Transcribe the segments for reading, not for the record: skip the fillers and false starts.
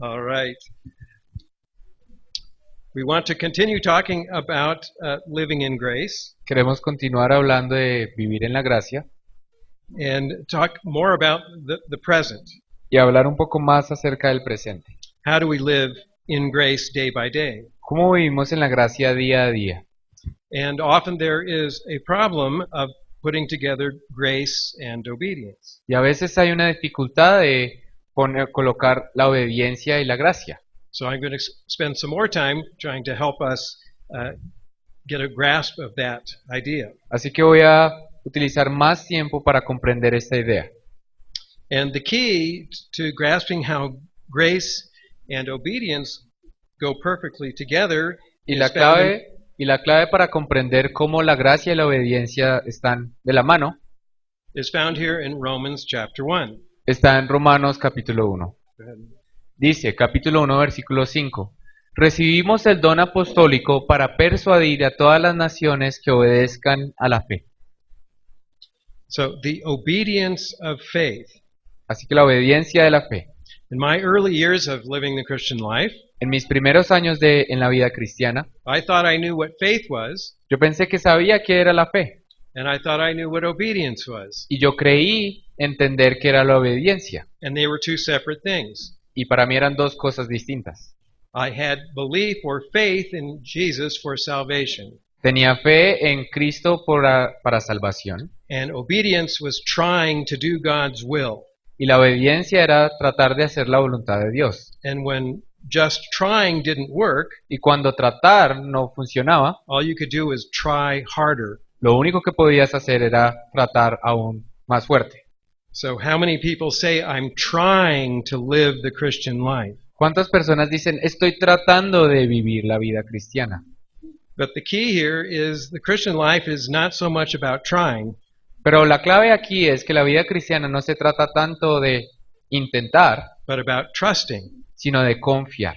All right. We want to continue talking about living in grace Queremos continuar hablando de vivir en la gracia and talk more about the present. y hablar un poco más acerca del presente. How do we live in grace day by day? ¿Cómo vivimos en la gracia día a día? And often there is a problem of putting together grace and obedience. Y a veces hay una dificultad de colocar la obediencia y la gracia. So I'm going to spend some more time trying to help us get a grasp of that idea. Así que voy a utilizar más tiempo para comprender esta idea. And the key to grasping how grace and obedience go perfectly together Y la clave para comprender cómo la gracia y la obediencia están de la mano is found here in Romans chapter 1. está en Romanos capítulo 1. Go ahead. Dice, capítulo 1, versículo 5. Recibimos el don apostólico para persuadir a todas las naciones que obedezcan a la fe. So the obedience of faith. Así que la obediencia de la fe. In my early years of living the Christian life, En mis primeros años en la vida cristiana, I thought I knew what faith was, yo pensé que sabía qué era la fe. and I thought I knew what obedience was. Y yo creí entender qué era la obediencia. And they were two separate things. Y para mí eran dos cosas distintas. I had belief or faith in Jesus for salvation, Tenía fe en Cristo para salvación. and obedience was trying to do God's will. Y la obediencia era tratar de hacer la voluntad de Dios. And when just trying didn't work, Y cuando tratar no funcionaba, all you could do was try harder. lo único que podías hacer era tratar aún más fuerte. So how many people say, I'm trying to live the Christian life? ¿Cuántas personas dicen, estoy tratando de vivir la vida cristiana? But the key here is the Christian life is not so much about trying, Pero la clave aquí es que la vida cristiana no se trata tanto de intentar, but about trusting sino de confiar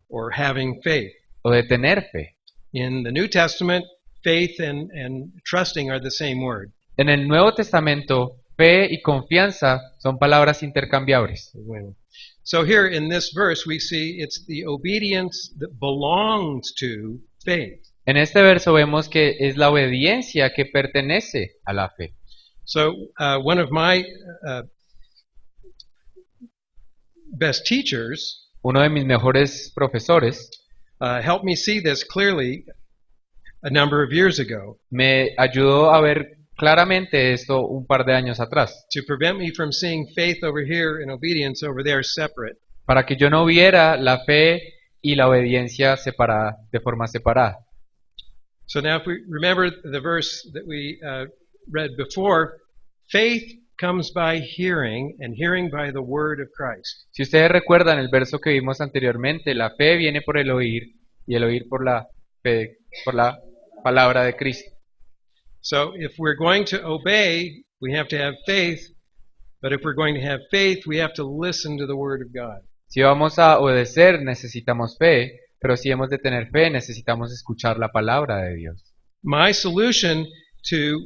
or having faith. o de tener fe. In the New Testament, faith and trusting are the same word. En el Nuevo Testamento, fe y confianza son palabras intercambiables. So here in this verse, we see it's the obedience that belongs to faith. En este verso vemos que es la obediencia que pertenece a la fe. So one of my best teachers Uno de mis mejores profesores helped me see this clearly a number of years ago me ayudó a ver claramente esto un par de años atrás, to prevent me from seeing faith over here and obedience over there separate. para que yo no viera la fe y la obediencia de forma separada. So now if we remember the verse that we read before, faith comes by hearing, and hearing by the word of Christ. Si ustedes recuerdan el verso que vimos anteriormente, la fe viene por el oír y el oír por la palabra de Cristo. So if we're going to obey, we have to have faith, but if we're going to have faith, we have to listen to the word of God. Si vamos a obedecer, necesitamos fe, pero si hemos de tener fe, necesitamos escuchar la palabra de Dios. My solution to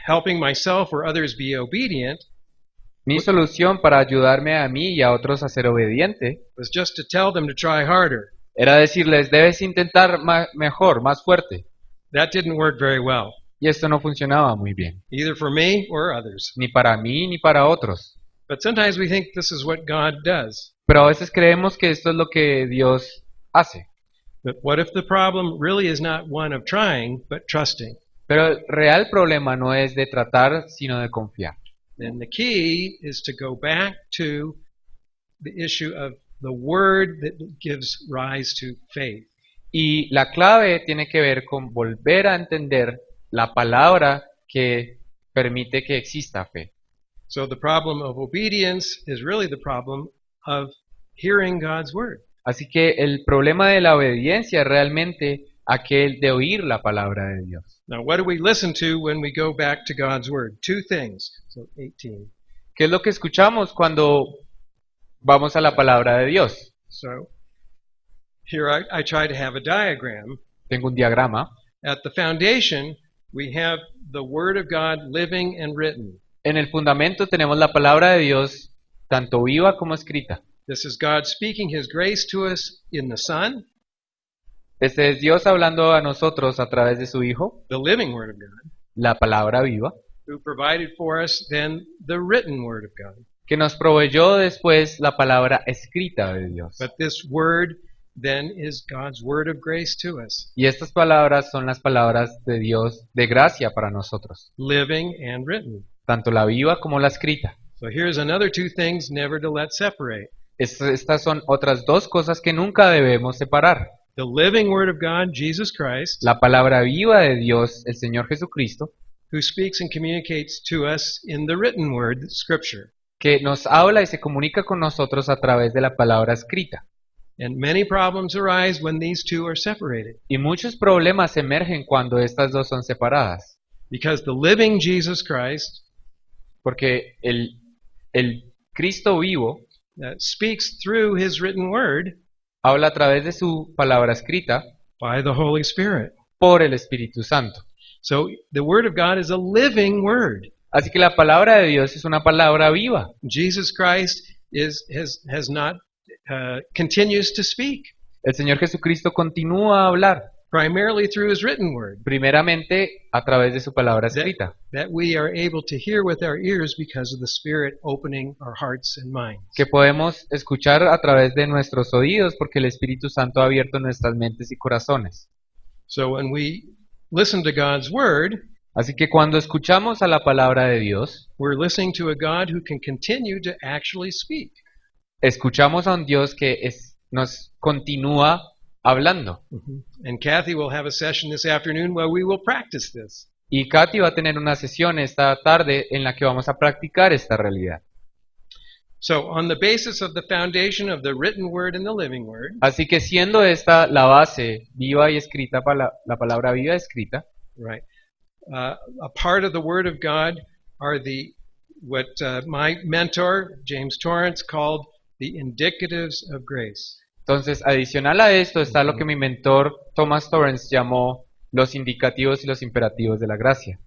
helping myself or others be obedient Mi solución para ayudarme a mí y a otros a ser obediente was just to tell them to try harder. era decirles, debes intentar mejor, más fuerte. That didn't work very well, Y esto no funcionaba muy bien, either for me or others. ni para mí ni para otros. But sometimes we think this is what God does. Pero a veces creemos que esto es lo que Dios hace. But what if the problem really is not one of trying, but trusting? Pero el real problema no es de tratar, sino de confiar. Then the key is to go back to the issue of the word that gives rise to faith. Y la clave tiene que ver con volver a entender la palabra que permite que exista fe. So the problem of obedience is really the problem of hearing God's word. Así que el problema de la obediencia es realmente aquel de oír la palabra de Dios. Now, what do we listen to when we go back to God's word? Two things. So 18. ¿Qué es lo que escuchamos cuando vamos a la palabra de Dios? So here I try to have a diagram. Tengo un diagrama. At the foundation, we have the word of God living and written. En el fundamento tenemos la palabra de Dios, tanto viva como escrita. This is God speaking His grace to us in the Son, Este es Dios hablando a nosotros a través de su Hijo, the living Word of God, la palabra viva, who provided for us then the written Word of God. que nos proveyó después la palabra escrita de Dios. But this Word then is God's Word of grace to us, Y estas palabras son las palabras de Dios de gracia para nosotros, living and written. tanto la viva como la escrita. So here's another two things never to let separate. Estas son otras dos cosas que nunca debemos separar. The living Word of God, Jesus Christ, La palabra viva de Dios, el Señor Jesucristo, who speaks and communicates to us in the written Word, Scripture. que nos habla y se comunica con nosotros a través de la palabra escrita. And many problems arise when these two are separated. Y muchos problemas emergen cuando estas dos son separadas, Because the living Jesus Christ porque el Cristo vivo speaks through His written Word habla a través de su palabra escrita by the Holy Spirit. por el Espíritu Santo. So the Word of God is a living Word. Así que la palabra de Dios es una palabra viva. Jesus Christ has not continues to speak El Señor Jesucristo continúa a hablar, primarily through His written Word primeramente a través de su palabra escrita, that we are able to hear with our ears because of the Spirit opening our hearts and minds. que podemos escuchar a través de nuestros oídos porque el Espíritu Santo ha abierto nuestras mentes y corazones. So when we listen to God's Word, Así que cuando escuchamos a la palabra de Dios, we're listening to a God who can continue to actually speak. escuchamos a un Dios que nos continúa hablando. And Kathy will have a session this afternoon where we will practice this. Y Katy va a tener una sesión esta tarde en la que vamos a practicar esta realidad. So on the basis of the foundation of the written Word and the living Word, Así que siendo esta la base viva y escrita, la palabra viva y escrita, right? A part of the Word of God are what my mentor James Torrance called the indicatives of grace. entonces adicional a esto está lo que mi mentor Thomas Torrance llamó los indicativos y los imperativos de la gracia.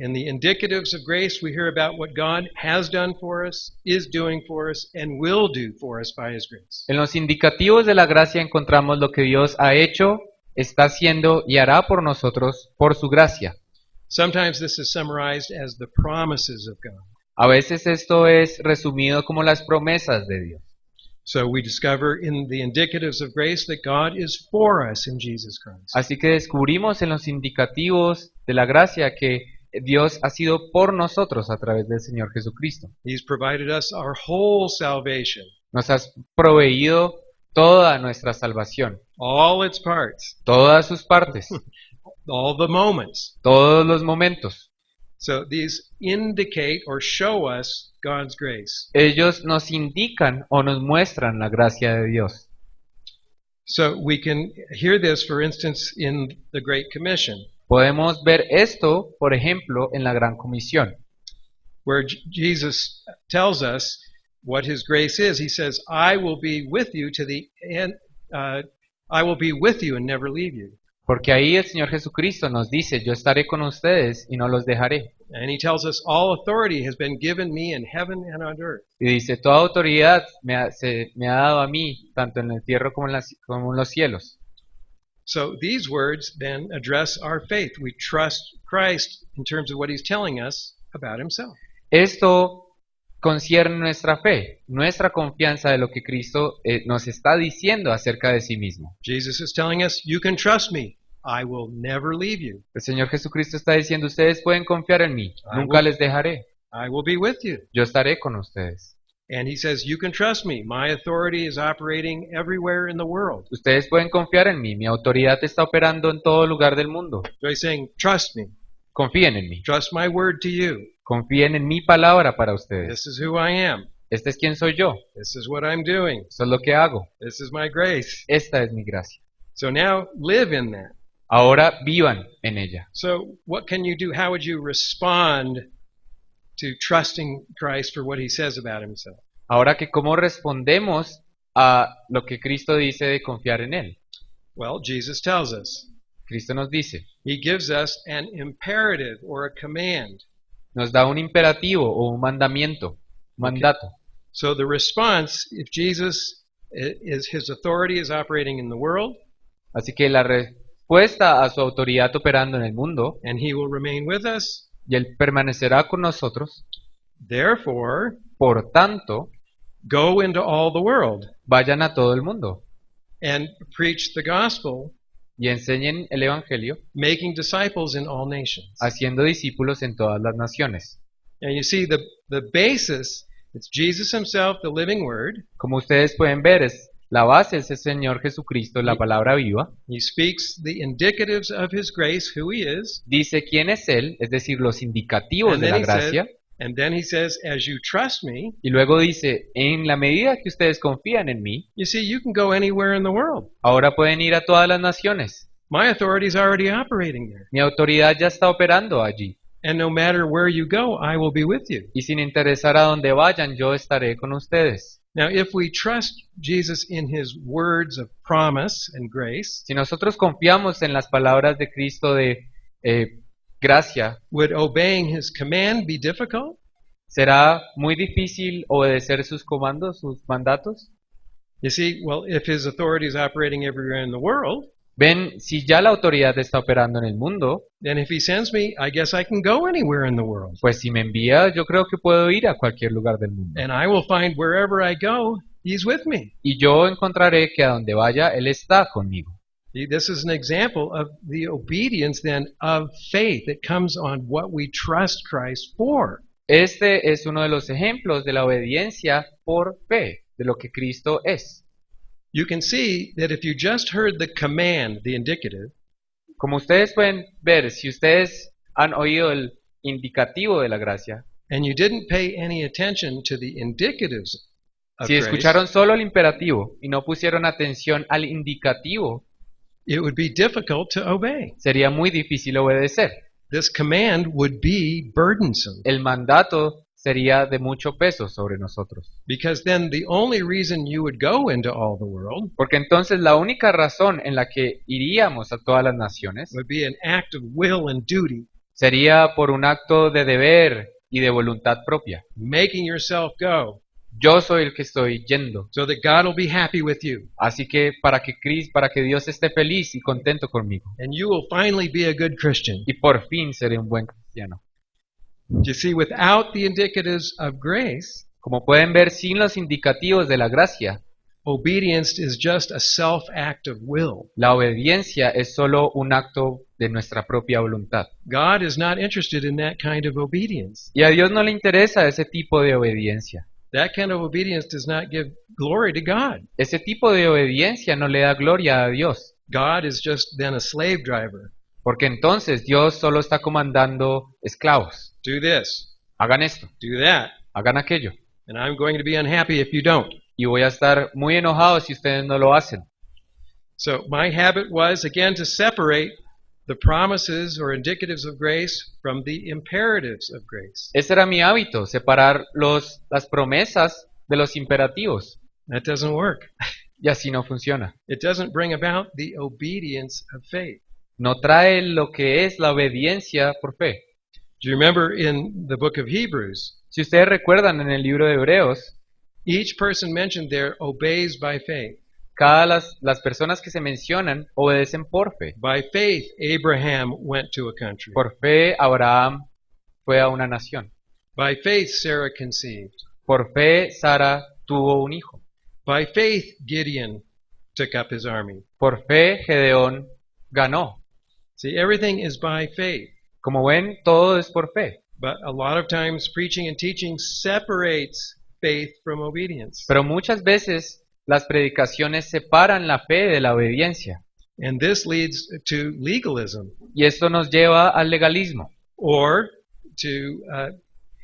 In the indicatives of grace, we hear about what God has done for us, is doing for us, and will do for us by His grace. En los indicativos de la gracia encontramos lo que Dios ha hecho, está haciendo y hará por nosotros por su gracia. Sometimes this is summarized as the promises of God. A veces esto es resumido como las promesas de Dios. So we discover in the indicatives of grace that God is for us in Jesus Christ. Así que descubrimos en los indicativos de la gracia que Dios ha sido por nosotros a través del Señor Jesucristo. He's provided us our whole salvation, Nos has proveído toda nuestra salvación, all its parts, todas sus partes, all the moments. todos los momentos. So these indicate or show us God's grace. Ellos nos indican o nos muestran la gracia de Dios. So we can hear this, for instance, in the Great Commission, Podemos ver esto, por ejemplo, en la Gran Comisión, where Jesus tells us what His grace is. He says, "I will be with you to the end. I will be with you and never leave you." porque ahí el Señor Jesucristo nos dice, yo estaré con ustedes y no los dejaré. And He tells us, "All authority has been given me in heaven and on earth." Y dice, toda autoridad me ha dado a mí, tanto en el tierra como en los cielos. So these words then address our faith. We trust Christ in terms of what He's telling us about Himself. Esto concierne nuestra fe, nuestra confianza de lo que Cristo nos está diciendo acerca de sí mismo. Jesus is telling us, "You can trust me. I will never leave you. El Señor Jesucristo está diciendo, ustedes pueden confiar en mí, nunca les dejaré, I will be with you." yo estaré con ustedes. And He says, "You can trust me. My authority is operating everywhere in the world." Ustedes pueden confiar en mí, mi autoridad está operando en todo lugar del mundo. So He's saying, "Trust me. Confíen en mí, Trust my word to you. confíen en mi palabra para ustedes. This is who I am. Este es quien soy yo, This is what I'm doing. esto es lo que hago, This is my grace." esta es mi gracia. So now live in that. Ahora vivan en ella. So what can you do? How would you respond to trusting Christ for what He says about Himself? Ahora que cómo respondemos a lo que Cristo dice de confiar en Él. Well, Jesus tells us. Cristo nos dice, He gives us an imperative or a command. nos da un imperativo o un mandamiento, mandato. So the response, if Jesus is his authority is operating in the world, Así que la respuesta a su autoridad operando en el mundo, and he will remain with us, y Él permanecerá con nosotros, therefore, por tanto, go into all the world vayan a todo el mundo and preach the gospel, y enseñen el Evangelio, making disciples in all nations. haciendo discípulos en todas las naciones. And you see the basis, it's Jesus himself, the living word. Como ustedes pueden ver, la base es el Señor Jesucristo, la palabra viva. He speaks the indicatives of his grace, who he is. Dice quién es Él, es decir, los indicativos And de then la he said, gracia. and then he says, as you trust me, Y luego dice, en la medida que ustedes confían en mí, you see, you can go anywhere in the world. ahora pueden ir a todas las naciones. My authority is already operating there. Mi autoridad ya está operando allí. And no matter where you go, I will be with you. Y sin interesar a dónde vayan, yo estaré con ustedes. Now, if we trust Jesus in his words of promise and grace, Si nosotros confiamos en las palabras de Cristo de gracia, would obeying his command be difficult? ¿será muy difícil obedecer sus comandos, sus mandatos? You see, well, if his authority is operating everywhere in the world, Ven, si ya la autoridad está operando en el mundo, then if he sends me, I guess I can go anywhere in the world. pues si me envía, yo creo que puedo ir a cualquier lugar del mundo. And I will find wherever I go, he's with me. Y yo encontraré que a donde vaya, Él está conmigo. See, this is an example of the obedience then of faith that comes on what we trust Christ for. Este es uno de los ejemplos de la obediencia por fe, de lo que Cristo es. You can see that if you just heard the command, the indicative, Como ustedes pueden ver, si ustedes han oído el indicativo de la gracia, and you didn't pay any attention to the indicatives of si grace, escucharon solo el imperativo y no pusieron atención al indicativo, it would be difficult to obey. sería muy difícil obedecer. This command would be burdensome, El mandato sería de mucho peso sobre nosotros. because then the only reason you would go into all the world Porque entonces la única razón en la que iríamos a todas las naciones would be an act of will and duty, sería por un acto de deber y de voluntad propia. making yourself go Yo soy el que estoy yendo. so that God will be happy with you, Así que para que Dios esté feliz y contento conmigo. and you will finally be a good Christian. Y por fin seré un buen cristiano. You see, without the indicatives of grace, Como pueden ver, sin los indicativos de la gracia, obedience is just a self act of will. la obediencia es solo un acto de nuestra propia voluntad. God is not interested in that kind of obedience. Y a Dios no le interesa ese tipo de obediencia. That kind of obedience does not give glory to God. Ese tipo de obediencia no le da gloria a Dios. God is just then a slave driver. Porque entonces Dios solo está comandando esclavos. Do this, Hagan esto, do that, hagan aquello. and I'm going to be unhappy if you don't. Y voy a estar muy enojado si ustedes no lo hacen. So my habit was, again, to separate the promises or indicatives of grace from the imperatives of grace. Ese era mi hábito, separar las promesas de los imperativos. That doesn't work. Y así no funciona. It doesn't bring about the obedience of faith. No trae lo que es la obediencia por fe. Do you remember in the book of Hebrews, Si ustedes recuerdan en el libro de Hebreos, each person mentioned there obeys by faith. las personas que se mencionan obedecen por fe. By faith, Abraham went to a country. Por fe, Abraham fue a una nación. By faith, Sarah conceived. Por fe, Sara tuvo un hijo. By faith, Gideon took up his army. Por fe, Gedeón ganó. See, everything is by faith. Como ven, todo es por fe. But a lot of times, preaching and teaching separates faith from obedience. Pero muchas veces las predicaciones separan la fe de la obediencia. And this leads to legalism Y esto nos lleva al legalismo or to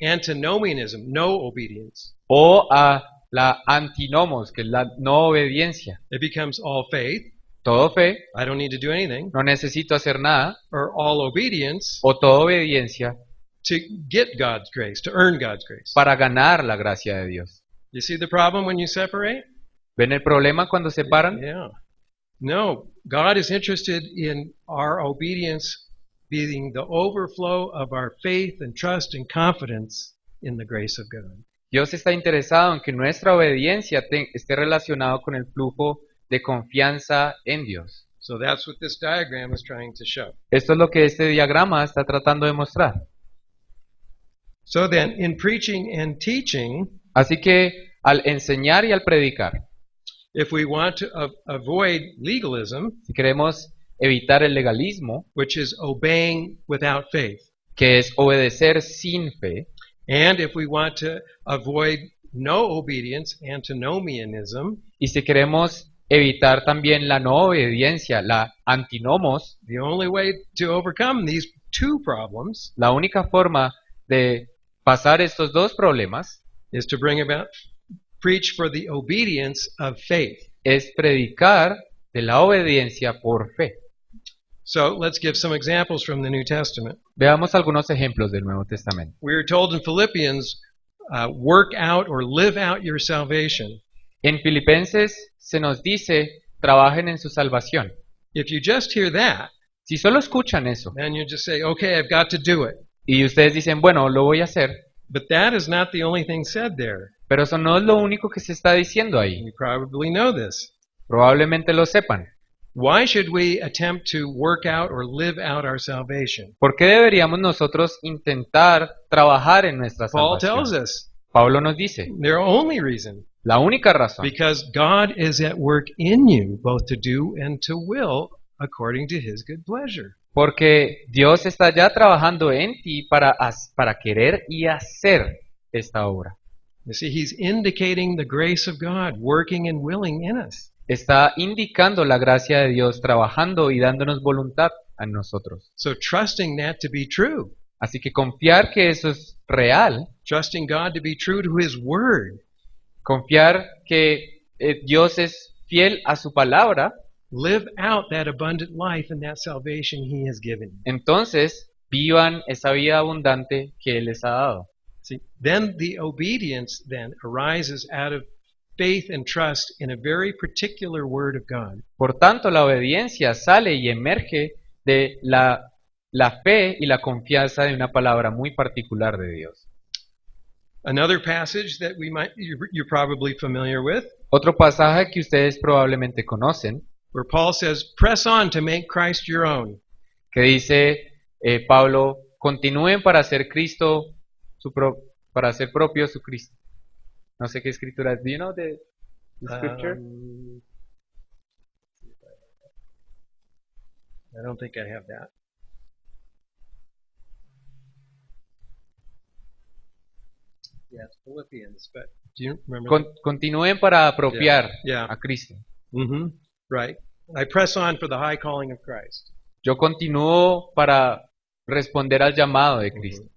antinomianism, no obedience. o a la antinomos, que es la no obediencia. It becomes all faith, Todo fe, I don't need to do anything, no necesito hacer nada, or all obedience o toda obediencia to get God's grace, to earn God's grace. para ganar la gracia de Dios. You see the problem when you separate? ¿Ven el problema cuando separan? Yeah. No, God is interested in our obedience being the overflow of our faith and trust and confidence in the grace of God. Dios está interesado en que nuestra obediencia esté relacionado con el flujo de confianza en Dios. So that's what this diagram is trying to show. Esto es lo que este diagrama está tratando de mostrar. So then, in preaching and teaching, Así que al enseñar y al predicar, if we want to avoid legalism, si queremos evitar el legalismo, which is obeying without faith, que es obedecer sin fe, and if we want to avoid no obedience, antinomianism, y si queremos evitar también la no obediencia, la antinomos, the only way to overcome these two problems la única forma de pasar estos dos problemas is to bring about preach for the obedience of faith. es predicar de la obediencia por fe. So let's give some examples from the New Testament. Veamos algunos ejemplos del Nuevo Testamento. We are told in Philippians, work out or live out your salvation. En Filipenses se nos dice, trabajen en su salvación. If you just hear that, Si solo escuchan eso then you just say, okay, I've got to do it. y ustedes dicen, bueno, lo voy a hacer, But that is not the only thing said there. pero eso no es lo único que se está diciendo ahí. You probably know this. Probablemente lo sepan. Why should we attempt to work out or live out our salvation? ¿Por qué deberíamos nosotros intentar trabajar en nuestra Paul tells salvación? us Pablo nos dice, their only reason, la única razón, because God is at work in you, both to do and to will, according to his good pleasure. porque Dios está ya trabajando en ti para querer y hacer esta obra. You see, he's indicating the grace of God working and willing in us. Está indicando la gracia de Dios trabajando y dándonos voluntad a nosotros. So trusting that to be true, Así que confiar que eso es real, trusting God to be true to his word, confiar que Dios es fiel a su palabra, live out that abundant life and that salvation he has given you. entonces vivan esa vida abundante que Él les ha dado. See, then the obedience then arises out of faith and trust in a very particular word of God. Por tanto, la obediencia sale y emerge de la fe y la confianza de una palabra muy particular de Dios. Another passage that you're probably familiar with, Otro pasaje que ustedes probablemente conocen, where Paul says, press on to make Christ your own. que dice Pablo, continúen para hacer Cristo, para hacer propio su Cristo. No sé qué escritura es. Do you know the scripture? I don't think I have that. Yeah, it's Philippians, but do you remember? Continúen para apropiar Yeah. a Cristo. Right. I press on for the high calling of Christ. Yo continúo para responder al llamado de Cristo.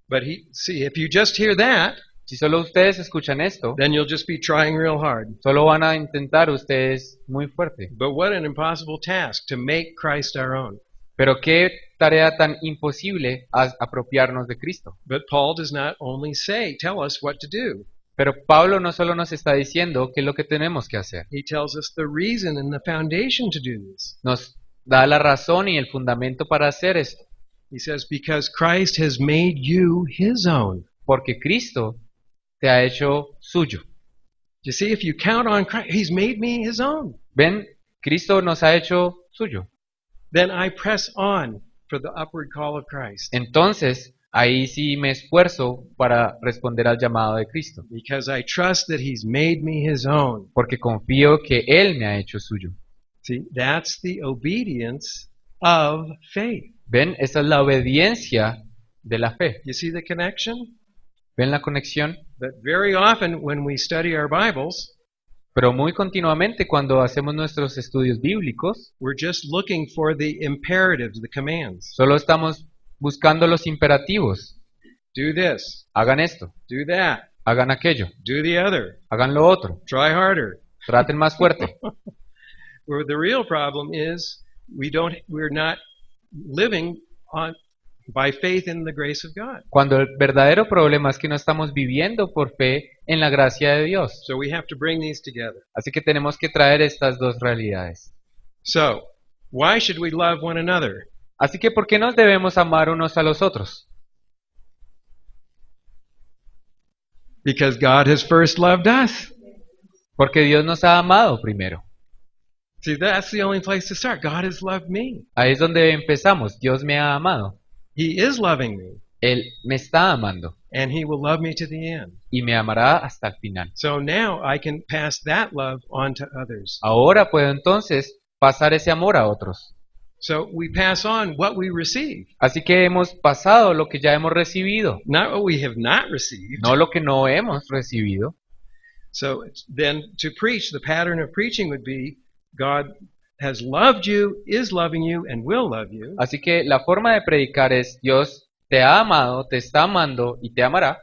But if you just hear that, Si solo ustedes escuchan esto, then you'll just be trying real hard. solo van a intentar ustedes muy fuerte. But what an impossible task to make Christ our own. Pero qué tarea tan imposible apropiarnos de Cristo. But Paul does not only tell us what to do. Pero Pablo no solo nos está diciendo qué es lo que tenemos que hacer. He tells us the reason and the foundation to do this. Nos da la razón y el fundamento para hacer esto. He says, because Christ has made you his own. Porque Cristo te ha hecho suyo. You see, if you count on Christ, he's made me his own. ¿Ven? Cristo nos ha hecho suyo. Then I press on for the upward call of Christ. Entonces, ahí sí me esfuerzo para responder al llamado de Cristo. Because I trust that he's made me his own. Porque confío que Él me ha hecho suyo. See, that's the obedience of faith. ¿Ven? Esa es la obediencia de la fe. You see the connection? ¿Ven la conexión? But very often when we study our Bibles, Pero muy continuamente cuando hacemos nuestros estudios bíblicos, we're just looking for the imperatives, the commands. solo estamos buscando los imperativos. Do this, Hagan esto, do that, hagan aquello, do the other, hagan lo otro, try harder. traten más fuerte. Where the real problem is we're not living by faith in the grace of God. Cuando el verdadero problema es que no estamos viviendo por fe en la gracia de Dios. So we have to bring these together. Así que tenemos que traer estas dos realidades. So, why should we love one another? Así que ¿por qué nos debemos amar unos a los otros? Because God has first loved us. Porque Dios nos ha amado primero. See, that's the only place to start. God has loved me. Ahí es donde empezamos. Dios me ha amado. He is loving me, Él me está amando and He will love me to the end. y me amará hasta el final. So now I can pass that love on to others. Ahora puedo entonces pasar ese amor a otros. So we pass on what we receive, Así que hemos pasado lo que ya hemos recibido, not what we have not received. no lo que no hemos recibido. So then to preach, the pattern of preaching would be God has loved you, is loving you, and will love you. Así que la forma de predicar es Dios te ha amado, te está amando y te amará.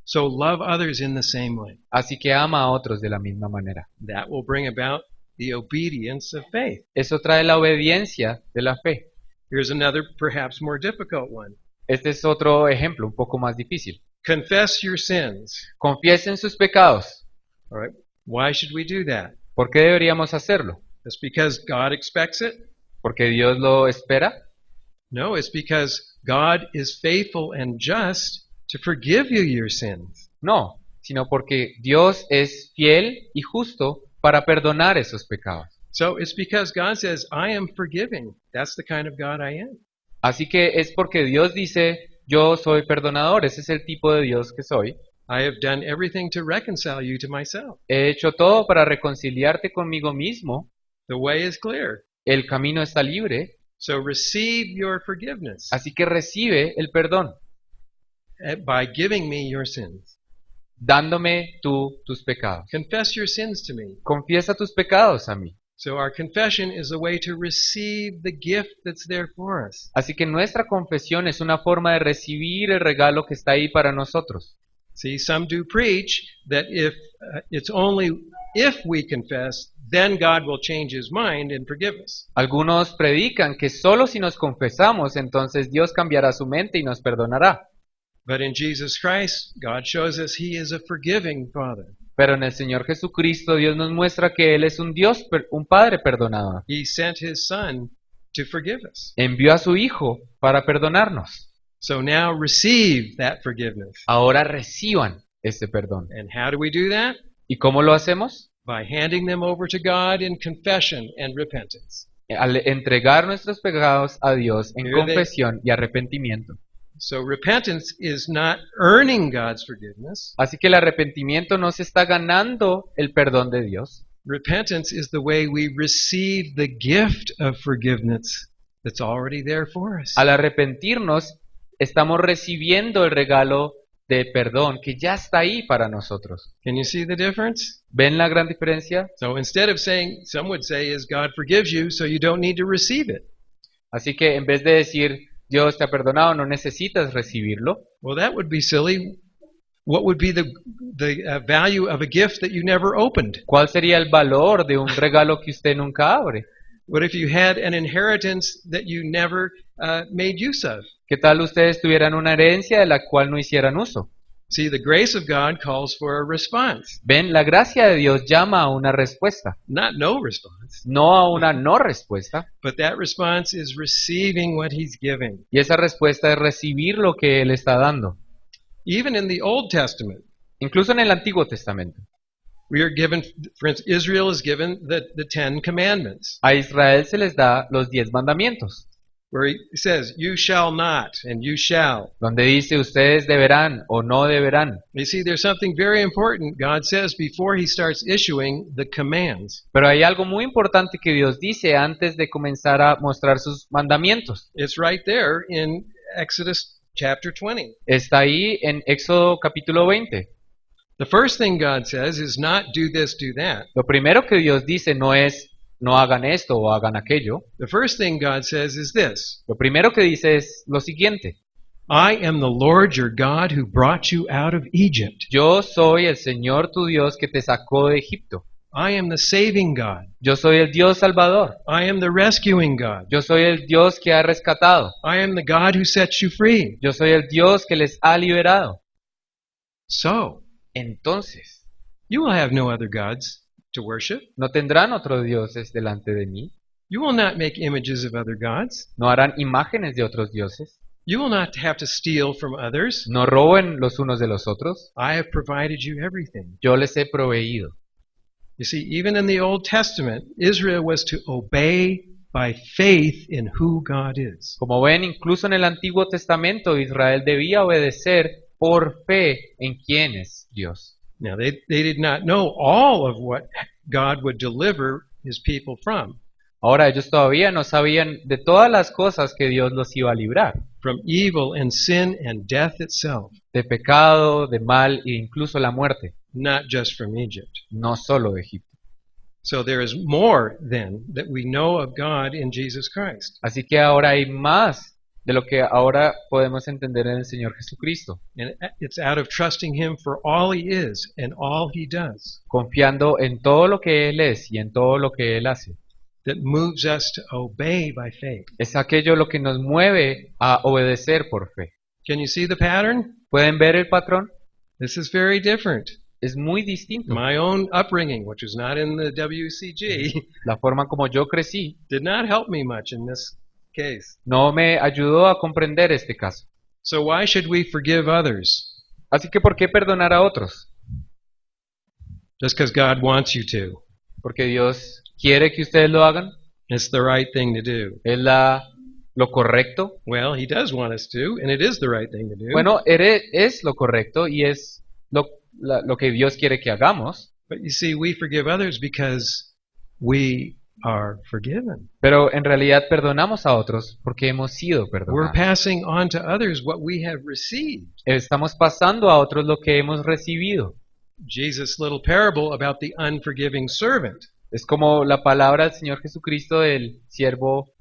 So love others in the same way. Así que ama a otros de la misma manera. That will bring about the obedience of faith. Eso trae la obediencia de la fe. Here's another perhaps more difficult one. Este es otro ejemplo un poco más difícil. Confess your sins. Confiesen sus pecados. All right. Why should we do that? ¿Por qué deberíamos hacerlo? It's because God expects it? ¿Porque Dios lo espera? No, it's because God is faithful and just to forgive you your sins. No, sino porque Dios es fiel y justo para perdonar esos pecados. So it's because God says, I am forgiving. That's the kind of God I am. Así que es porque Dios dice, yo soy perdonador, ese es el tipo de Dios que soy. I have done everything to reconcile you to myself. He hecho todo para reconciliarte conmigo mismo. The way is clear. El camino está libre, So receive your forgiveness así que recibe el perdón, by giving me your sins. dándome tú tus pecados. Confess your sins to me. Confiesa tus pecados a mí. So our confession is a way to receive the gift that's there for us. Así que nuestra confesión es una forma de recibir el regalo que está ahí para nosotros. See, some do preach that if it's only if we confess, then God will change His mind and forgive us. Algunos predican que solo si nos confesamos, entonces Dios cambiará su mente y nos perdonará. But in Jesus Christ, God shows us He is a forgiving Father. Pero en el Señor Jesucristo Dios nos muestra que Él es un Dios, un Padre perdonador. He sent His Son to forgive us. Envió a su Hijo para perdonarnos. So now receive that forgiveness. Ahora reciban ese perdón. And how do we do that? ¿Y cómo lo hacemos? By handing them over to God in confession and repentance. Al entregar nuestros pecados a Dios en Here they- confesión y arrepentimiento. So repentance is not earning God's forgiveness. Así que el arrepentimiento no se está ganando el perdón de Dios. Repentance is the way we receive the gift of forgiveness that's already there for us. Al arrepentirnos, estamos recibiendo el regalo de perdón que ya está ahí para nosotros. Can you see the difference? ¿Ven la gran diferencia? So instead of saying, some would say, is God forgives you, so you don't need to receive it. Así que en vez de decir, Dios te ha perdonado, no necesitas recibirlo. Well, that would be silly. What would be the value of a gift that you never opened? ¿Cuál sería el valor de un regalo que usted nunca abre? What if you had an inheritance that you never made use of? ¿Qué tal ustedes tuvieran una herencia de la cual no hicieran uso? See, the grace of God calls for a response, Ven, la gracia de Dios llama a una respuesta, not no response. no a una no respuesta. But that response is receiving what He's giving. Y esa respuesta es recibir lo que Él está dando. Even in the Old Testament, Incluso en el Antiguo Testamento. we are given, for instance, Israel is given the Ten Commandments, A Israel se les da los 10 mandamientos, where He says, you shall not and you shall. donde dice ustedes deberán o no deberán. You see, there's something very important God says before He starts issuing the commands. Pero hay algo muy importante que Dios dice antes de comenzar a mostrar sus mandamientos. It's right there in Exodus chapter 20. Está ahí en Éxodo capítulo 20. The first thing God says is not do this, do that. Lo primero que Dios dice no es no hagan esto o hagan aquello. The first thing God says is this: Lo primero que dice es lo siguiente. I am the Lord your God who brought you out of Egypt. Yo soy el Señor tu Dios que te sacó de Egipto. I am the saving God. Yo soy el Dios salvador. I am the rescuing God. Yo soy el Dios que ha rescatado. I am the God who sets you free. Yo soy el Dios que les ha liberado. So, Entonces, you will have no other gods to worship. no tendrán otros dioses delante de mí. You will not make images of other gods. No harán imágenes de otros dioses. You will not have to steal from others. No roben los unos de los otros. I have provided you everything. Yo les he proveído. You see, even in the Old Testament, Israel was to obey by faith in who God is. Como ven, incluso en el Antiguo Testamento, Israel debía obedecer por fe en quién es Dios. Now, they did not know all of what God would deliver his people from Ahora ellos todavía no sabían de todas las cosas que Dios los iba a librar. evil and sin and death itself, De pecado, de mal e incluso la muerte. not just from Egypt. No solo de Egipto. So there is more, then, that we know of God in Jesus Christ. Así que ahora hay más de lo que ahora podemos entender en el Señor Jesucristo. And it's out of trusting him for all he is and all he does Confiando en todo lo que Él es y en todo lo que Él hace. that moves us to obey by faith. Es aquello lo que nos mueve a obedecer por fe. Can you see the pattern? ¿Pueden ver el patrón? This is very different. Es muy distinto. My own upbringing, which was not in the WCG, La forma como yo crecí did not help me much in this case. no me ayudó a comprender este caso. So why should we forgive others? Así que ¿por qué perdonar a otros? Just because God wants you to. Porque Dios quiere que ustedes lo hagan. It's the right thing to do. Es lo correcto. Well, he does want us to, and it is the right thing to do. Bueno, es lo correcto y es lo que Dios quiere que hagamos. But you see, we forgive others because we are forgiven. Pero en realidad perdonamos a otros porque hemos sido We're perdonados. passing on to others what we have received. Estamos pasando a otros lo que hemos recibido. Jesus' little parable about the unforgiving servant. Es como la palabra del Señor Jesucristo del siervo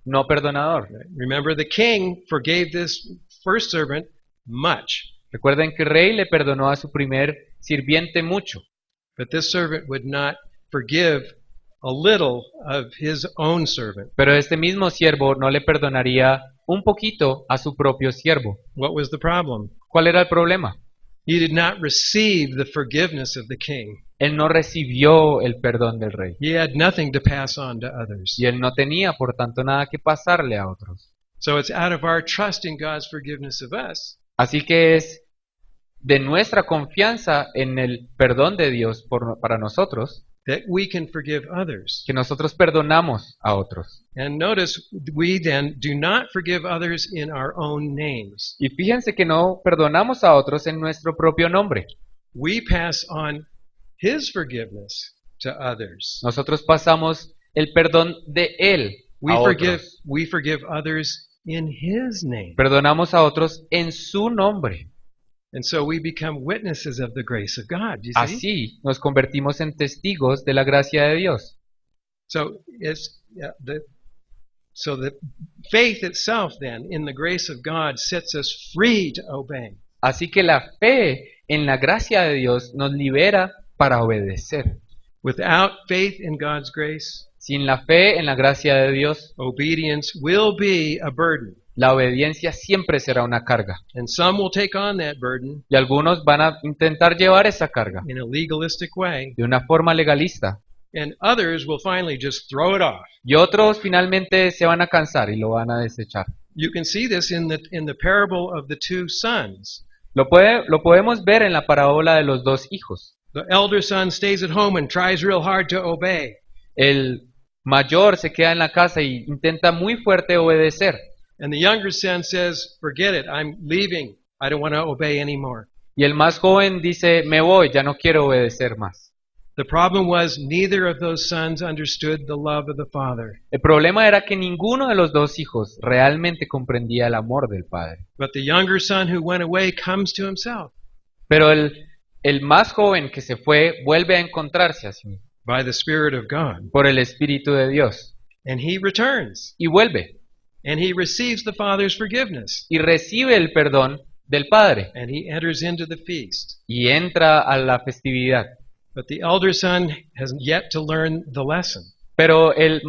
no perdonador. Remember, the king forgave this first servant much, Recuerden que el rey le perdonó a su primer sirviente mucho, but this servant would not forgive a little of his own servant. pero este mismo siervo no le perdonaría un poquito a su propio siervo. What was the problem? ¿Cuál era el problema? He did not receive the forgiveness of the king. Él no recibió el perdón del rey He had nothing to pass on to others. y él no tenía, por tanto, nada que pasarle a otros. So it's out of our trust in God's forgiveness of us Así que es de nuestra confianza en el perdón de Dios para nosotros that we can forgive others. que nosotros perdonamos a otros. And notice, we then do not forgive others in our own names. Y fíjense que no perdonamos a otros en nuestro propio nombre. We pass on his forgiveness to others. Nosotros pasamos el perdón de Él We a forgive, otros. we forgive others in his name. Perdonamos a otros en su nombre. And so we become witnesses of the grace of God. You see? Así nos convertimos en testigos de la gracia de Dios. So so the faith itself then in the grace of God sets us free to obey. Así que la fe en la gracia de Dios nos libera para obedecer. Without faith in God's grace, Sin la fe en la gracia de Dios, obedience will be a burden. la obediencia siempre será una carga. And some will take on that burden Y algunos van a intentar llevar esa carga in a legalistic way, de una forma legalista. and others will finally just throw it off. Y otros finalmente se van a cansar y lo van a desechar. You can see this in the parable of the two sons. Lo podemos ver en la parábola de los dos hijos. The elder son stays at home and tries real hard to obey. El mayor se queda en la casa y intenta muy fuerte obedecer. And the younger son says, forget it, I'm leaving. I don't want to obey anymore. Y el más joven dice, me voy, ya no quiero obedecer más. The problem was neither of those sons understood the love of the father. El problema era que ninguno de los dos hijos realmente comprendía el amor del padre. But the younger son who went away comes to himself Pero el más joven que se fue vuelve a encontrarse a sí mismo by the Spirit of God. por el Espíritu de Dios. And he returns. Y vuelve And he receives the father's forgiveness. y recibe el perdón del padre And he enters into the feast. y entra a la festividad. But the elder son has yet to learn the lesson. Pero el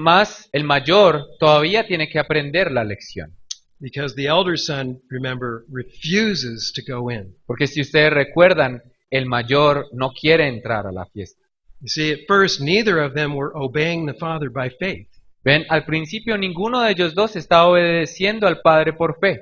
mayor todavía tiene que aprender la lección. Because the elder son, remember, refuses to go in. Porque si ustedes recuerdan, el mayor no quiere entrar a la fiesta. You see, at first, neither of them were obeying the father by faith. Ven, al principio ninguno de ellos dos estaba obedeciendo al padre por fe.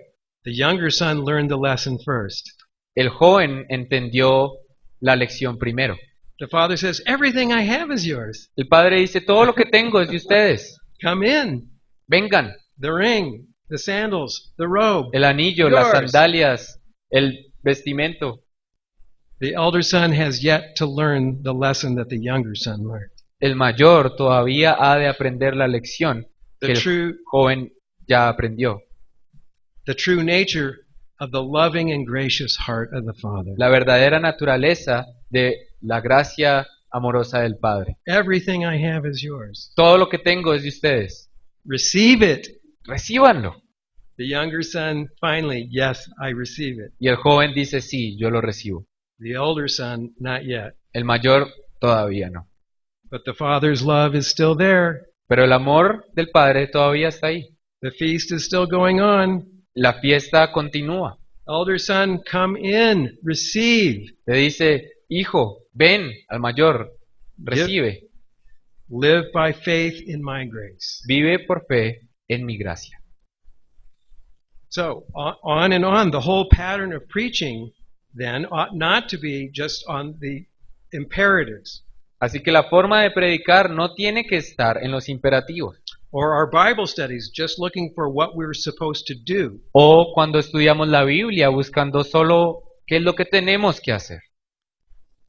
The younger son learned the lesson first. El joven entendió la lección primero. The father says, everything I have is yours. El padre dice, todo lo que tengo es de ustedes. Come in. Vengan, The ring, the sandals, the robe. el anillo, las sandalias, el vestimento. The elder son has yet to learn the lesson that the younger son learned. El mayor todavía ha de aprender la lección que The el true, joven ya aprendió. the true nature of the loving and gracious heart of the Father. La verdadera naturaleza de la gracia amorosa del Padre. Everything I have is yours. Todo lo que tengo es de ustedes. Receive it. Recíbanlo. The younger son finally, yes, I receive it. Y el joven dice, sí, yo lo recibo. The older son, not yet. El mayor todavía no. But the Father's love is still there. Pero el amor del Padre todavía está ahí. The feast is still going on. La fiesta continúa. Elder son, come in, receive. Le dice, hijo, ven al mayor, recibe. Live by faith in my grace. Vive por fe en mi gracia. So, on and on, the whole pattern of preaching then ought not to be just on the imperatives Así que la forma de predicar no tiene que estar en los imperativos. or our Bible studies just looking for what we're supposed to do. O cuando estudiamos la Biblia buscando solo qué es lo que tenemos que hacer.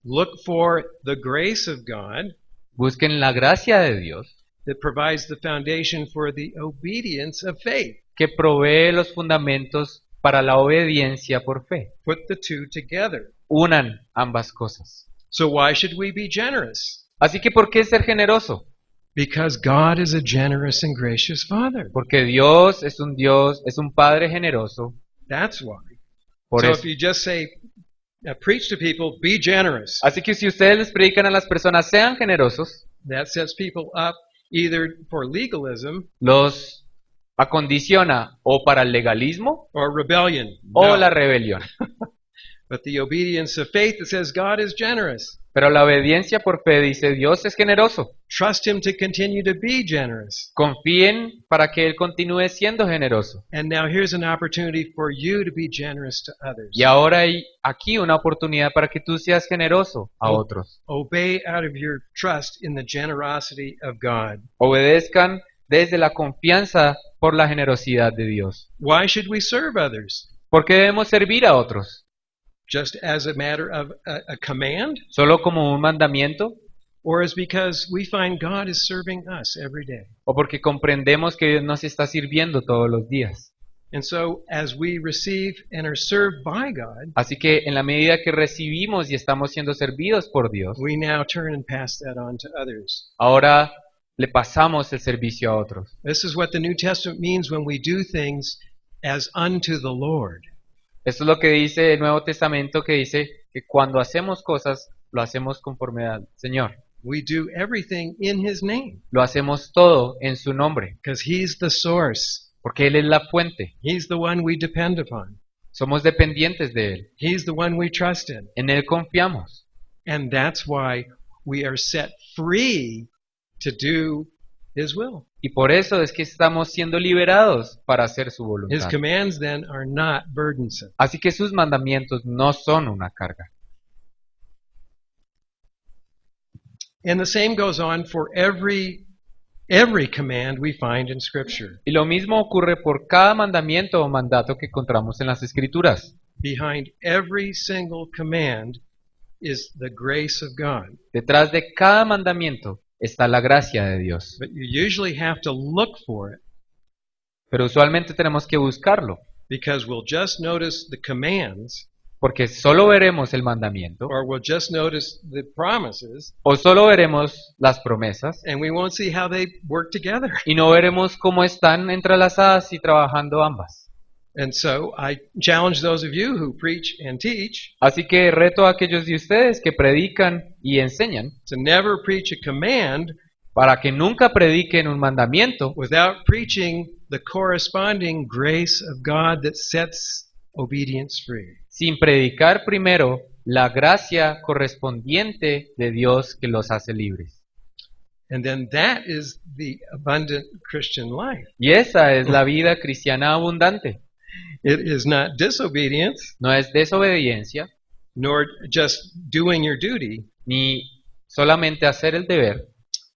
Look for the grace of God Busquen la gracia de Dios that provides the foundation for the obedience of faith. que provee los fundamentos para la obediencia por fe. Put the two together. Unan ambas cosas. So why should we be generous? Así que ¿por qué ser generoso? Because God is a generous and gracious Father. Porque Dios es un Padre generoso. That's why. Por So eso. if you just say, preach to people, be generous, Así que si ustedes les predican a las personas, sean generosos, that sets people up either for legalism los acondiciona o para el legalismo or rebellion. o No. la rebelión. But the obedience of faith that says God is generous. Pero la obediencia por fe dice, Dios es generoso. Trust Him to continue to be generous. Confíen para que Él continúe siendo generoso. And now here's an opportunity for you to be generous to others. Y ahora hay aquí una oportunidad para que tú seas generoso a otros. Obey out of your trust in the generosity of God. Obedezcan desde la confianza por la generosidad de Dios. Why should we serve others? ¿Por qué debemos servir a otros? Just as a matter of a command? ¿Solo como un mandamiento? Or is because we find God is serving us every day? ¿O porque comprendemos que Dios nos está sirviendo todos los días? And so as we receive and are served by God, Así que en la medida que recibimos y estamos siendo servidos por Dios, we now turn and pass that on to others. ahora le pasamos el servicio a otros. This is what the New Testament means when we do things as unto the Lord. Esto es lo que dice el Nuevo Testamento, que dice que cuando hacemos cosas, lo hacemos conforme al Señor. We do everything in His name Lo hacemos todo en su nombre, because He's the source. porque Él es la fuente. He's the one we depend upon. Somos dependientes de Él. He's the one we trust in. En Él confiamos. And that's why we are set free to do His will. Y por eso es que estamos siendo liberados para hacer su His voluntad. commands then are not burdensome. Así que sus mandamientos no son una carga. And the same goes on for every command we find in Scripture. Y lo mismo ocurre por cada mandamiento o mandato que encontramos en las Escrituras. Behind every single command is the grace of God. Detrás de cada mandamiento está la gracia de Dios. But you usually have to look for it Pero usualmente tenemos que buscarlo, because we'll just notice the commands porque solo veremos el mandamiento or we'll just notice the promises o solo veremos las promesas and we won't see how they work together. y no veremos cómo están entrelazadas y trabajando ambas. And so I challenge those of you who preach and teach Así que reto a aquellos de ustedes que predican y enseñan to never preach a command para que nunca prediquen un mandamiento without preaching the corresponding grace of God that sets obedience free. sin predicar primero la gracia correspondiente de Dios que los hace libres. And then that is the abundant Christian life. Y esa es la vida cristiana abundante. It is not disobedience, No es desobediencia, nor just doing your duty, ni solamente hacer el deber,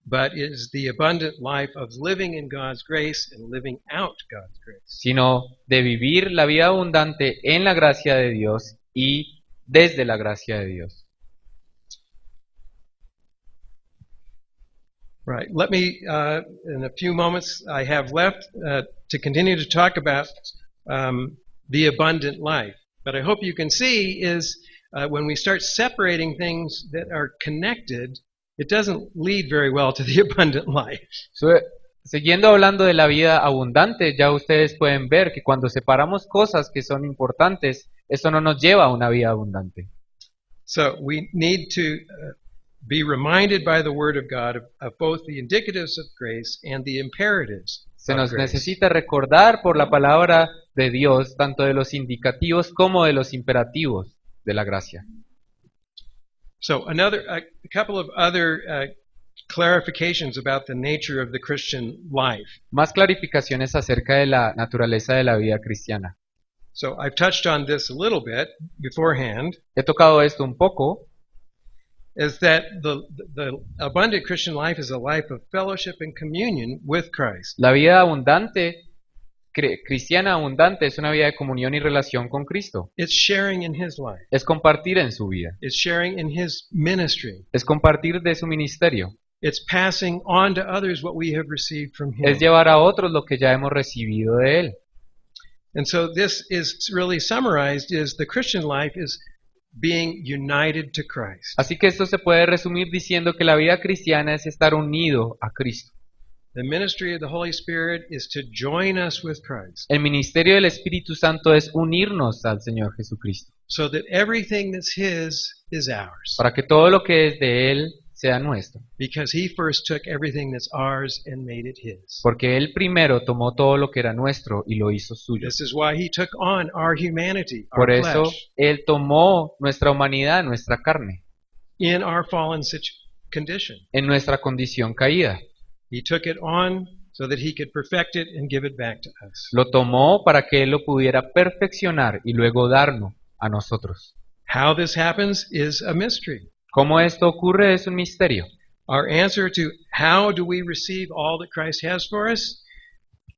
but is the abundant life of living in God's grace and living out God's grace. sino de vivir la vida abundante en la gracia de Dios y desde la gracia de Dios. Right. Let me, in a few moments I have left, to continue to talk about the abundant life. But I hope you can see is when we start separating things that are connected, it doesn't lead very well to the abundant life. Siguiendo hablando de la vida abundante, ya ustedes pueden ver que cuando separamos cosas que son importantes, eso no nos lleva a una vida abundante. So we need to be reminded by the Word of God of both the indicatives of grace and the imperatives Se of nos grace. necesita recordar por la palabra de Dios tanto de los indicativos como de los imperativos de la gracia. So a couple of other clarifications about the nature of the Christian life. Más clarificaciones acerca de la naturaleza de la vida cristiana. So I've touched on this a little bit beforehand, He tocado esto un poco, is that the abundant Christian life is a life of fellowship and communion with Christ. la vida abundante, cristiana abundante es una vida de comunión y relación con Cristo. It's sharing in His life. Es compartir en su vida, It's sharing in His ministry. es compartir de su ministerio, It's passing on to others what we have received from Him. es llevar a otros lo que ya hemos recibido de Él. And so this is really summarized is the Christian life is being united to Christ. Así que esto se puede resumir diciendo que la vida cristiana es estar unido a Cristo. The ministry of the Holy Spirit is to join us with Christ El ministerio del Espíritu Santo es unirnos al Señor Jesucristo, so that everything that's His is ours. para que todo lo que es de Él sea nuestro. Because He first took everything that's ours and made it His. Porque Él primero tomó todo lo que era nuestro y lo hizo suyo. This is why He took on our humanity, our Por eso flesh, Él tomó nuestra humanidad, nuestra carne, in our fallen condition. en nuestra condición caída. He took it on so that He could perfect it and give it back to us. Lo tomó para que Él lo pudiera perfeccionar y luego darnos a nosotros. How this happens is a mystery. ¿Cómo esto ocurre? Es un misterio. Our answer to how do we receive all that Christ has for us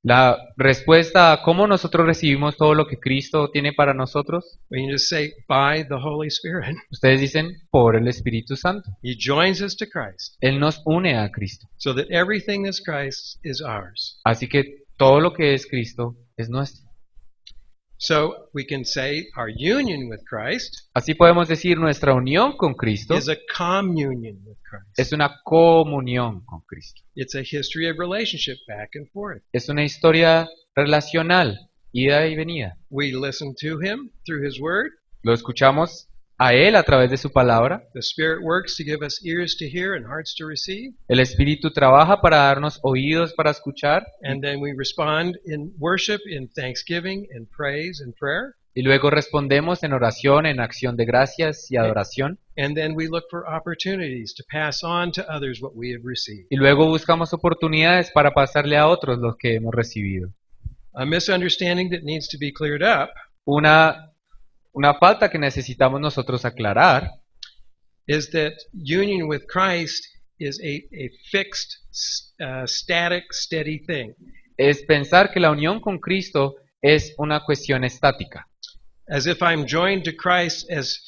La respuesta a cómo nosotros recibimos todo lo que Cristo tiene para nosotros, we can just say by the Holy Spirit. ustedes dicen por el Espíritu Santo. He joins us to Christ Él nos une a Cristo. so that everything that's Christ's is ours. Así que todo lo que es Cristo es nuestro. So we can say our union with Christ Así podemos decir nuestra unión con Cristo is a communion with Christ. es una comunión con Cristo. It's a history of relationship back and forth. Es una historia relacional, ida y venida. We listen to Him through His Word. Lo escuchamos a Él a través de su palabra. The Spirit works to give us ears to hear and hearts to receive. El Espíritu trabaja para darnos oídos para escuchar And then we respond in worship, in thanksgiving, in praise, and prayer. y luego respondemos en oración, en acción de gracias y adoración. And then we look for opportunities to pass on to others what we have received. Y luego buscamos oportunidades para pasarle a otros lo que hemos recibido. A misunderstanding that needs to be cleared up Una falta que necesitamos nosotros aclarar is that union with Christ is a fixed, static, steady thing. es pensar que la unión con Cristo es una cuestión estática. As if I'm joined to Christ as,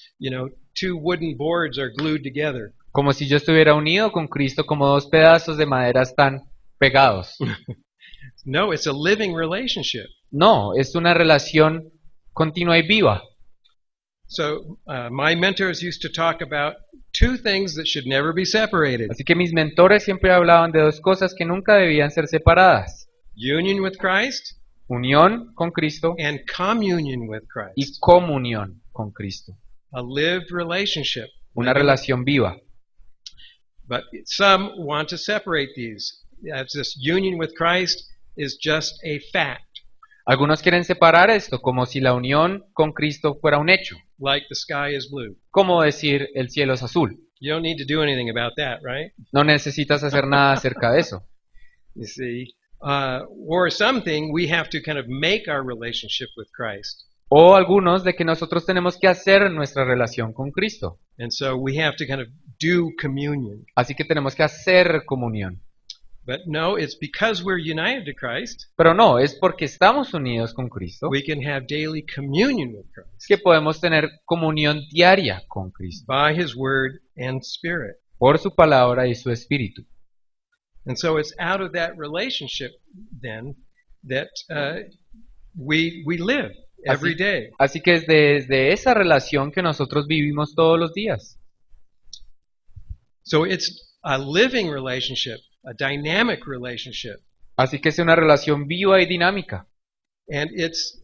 two wooden boards are glued together. Como si yo estuviera unido con Cristo como dos pedazos de madera están pegados. No, it's a living relationship. No, es una relación continua y viva. So my mentors used to talk about two things that should never be separated. Así que mis mentores siempre hablaban de dos cosas que nunca debían ser separadas. Union with Christ Unión con Cristo and communion with y Christ. comunión con Cristo. A lived relationship. Una relación viva. But some want to separate these. As this union with Christ is just a fact, Algunos quieren separar esto como si la unión con Cristo fuera un hecho. like the sky is blue. Como decir el cielo es azul. You don't need to do anything about that, right? No necesitas hacer nada acerca de eso. You see, or something we have to kind of make our relationship with Christ. O algunos de que nosotros tenemos que hacer nuestra relación con Cristo. And so we have to kind of do communion. Así que tenemos que hacer comunión. But no, it's because we're united to Christ, Pero no, es porque estamos unidos con Cristo we can have daily communion with Christ que podemos tener comunión diaria con Cristo, by His Word and Spirit. por su palabra y su espíritu. And so it's out of that relationship then that we live every day. Así que es desde esa relación que nosotros vivimos todos los días. So it's a living relationship, a dynamic relationship, Así que es una relación viva y dinámica. and it's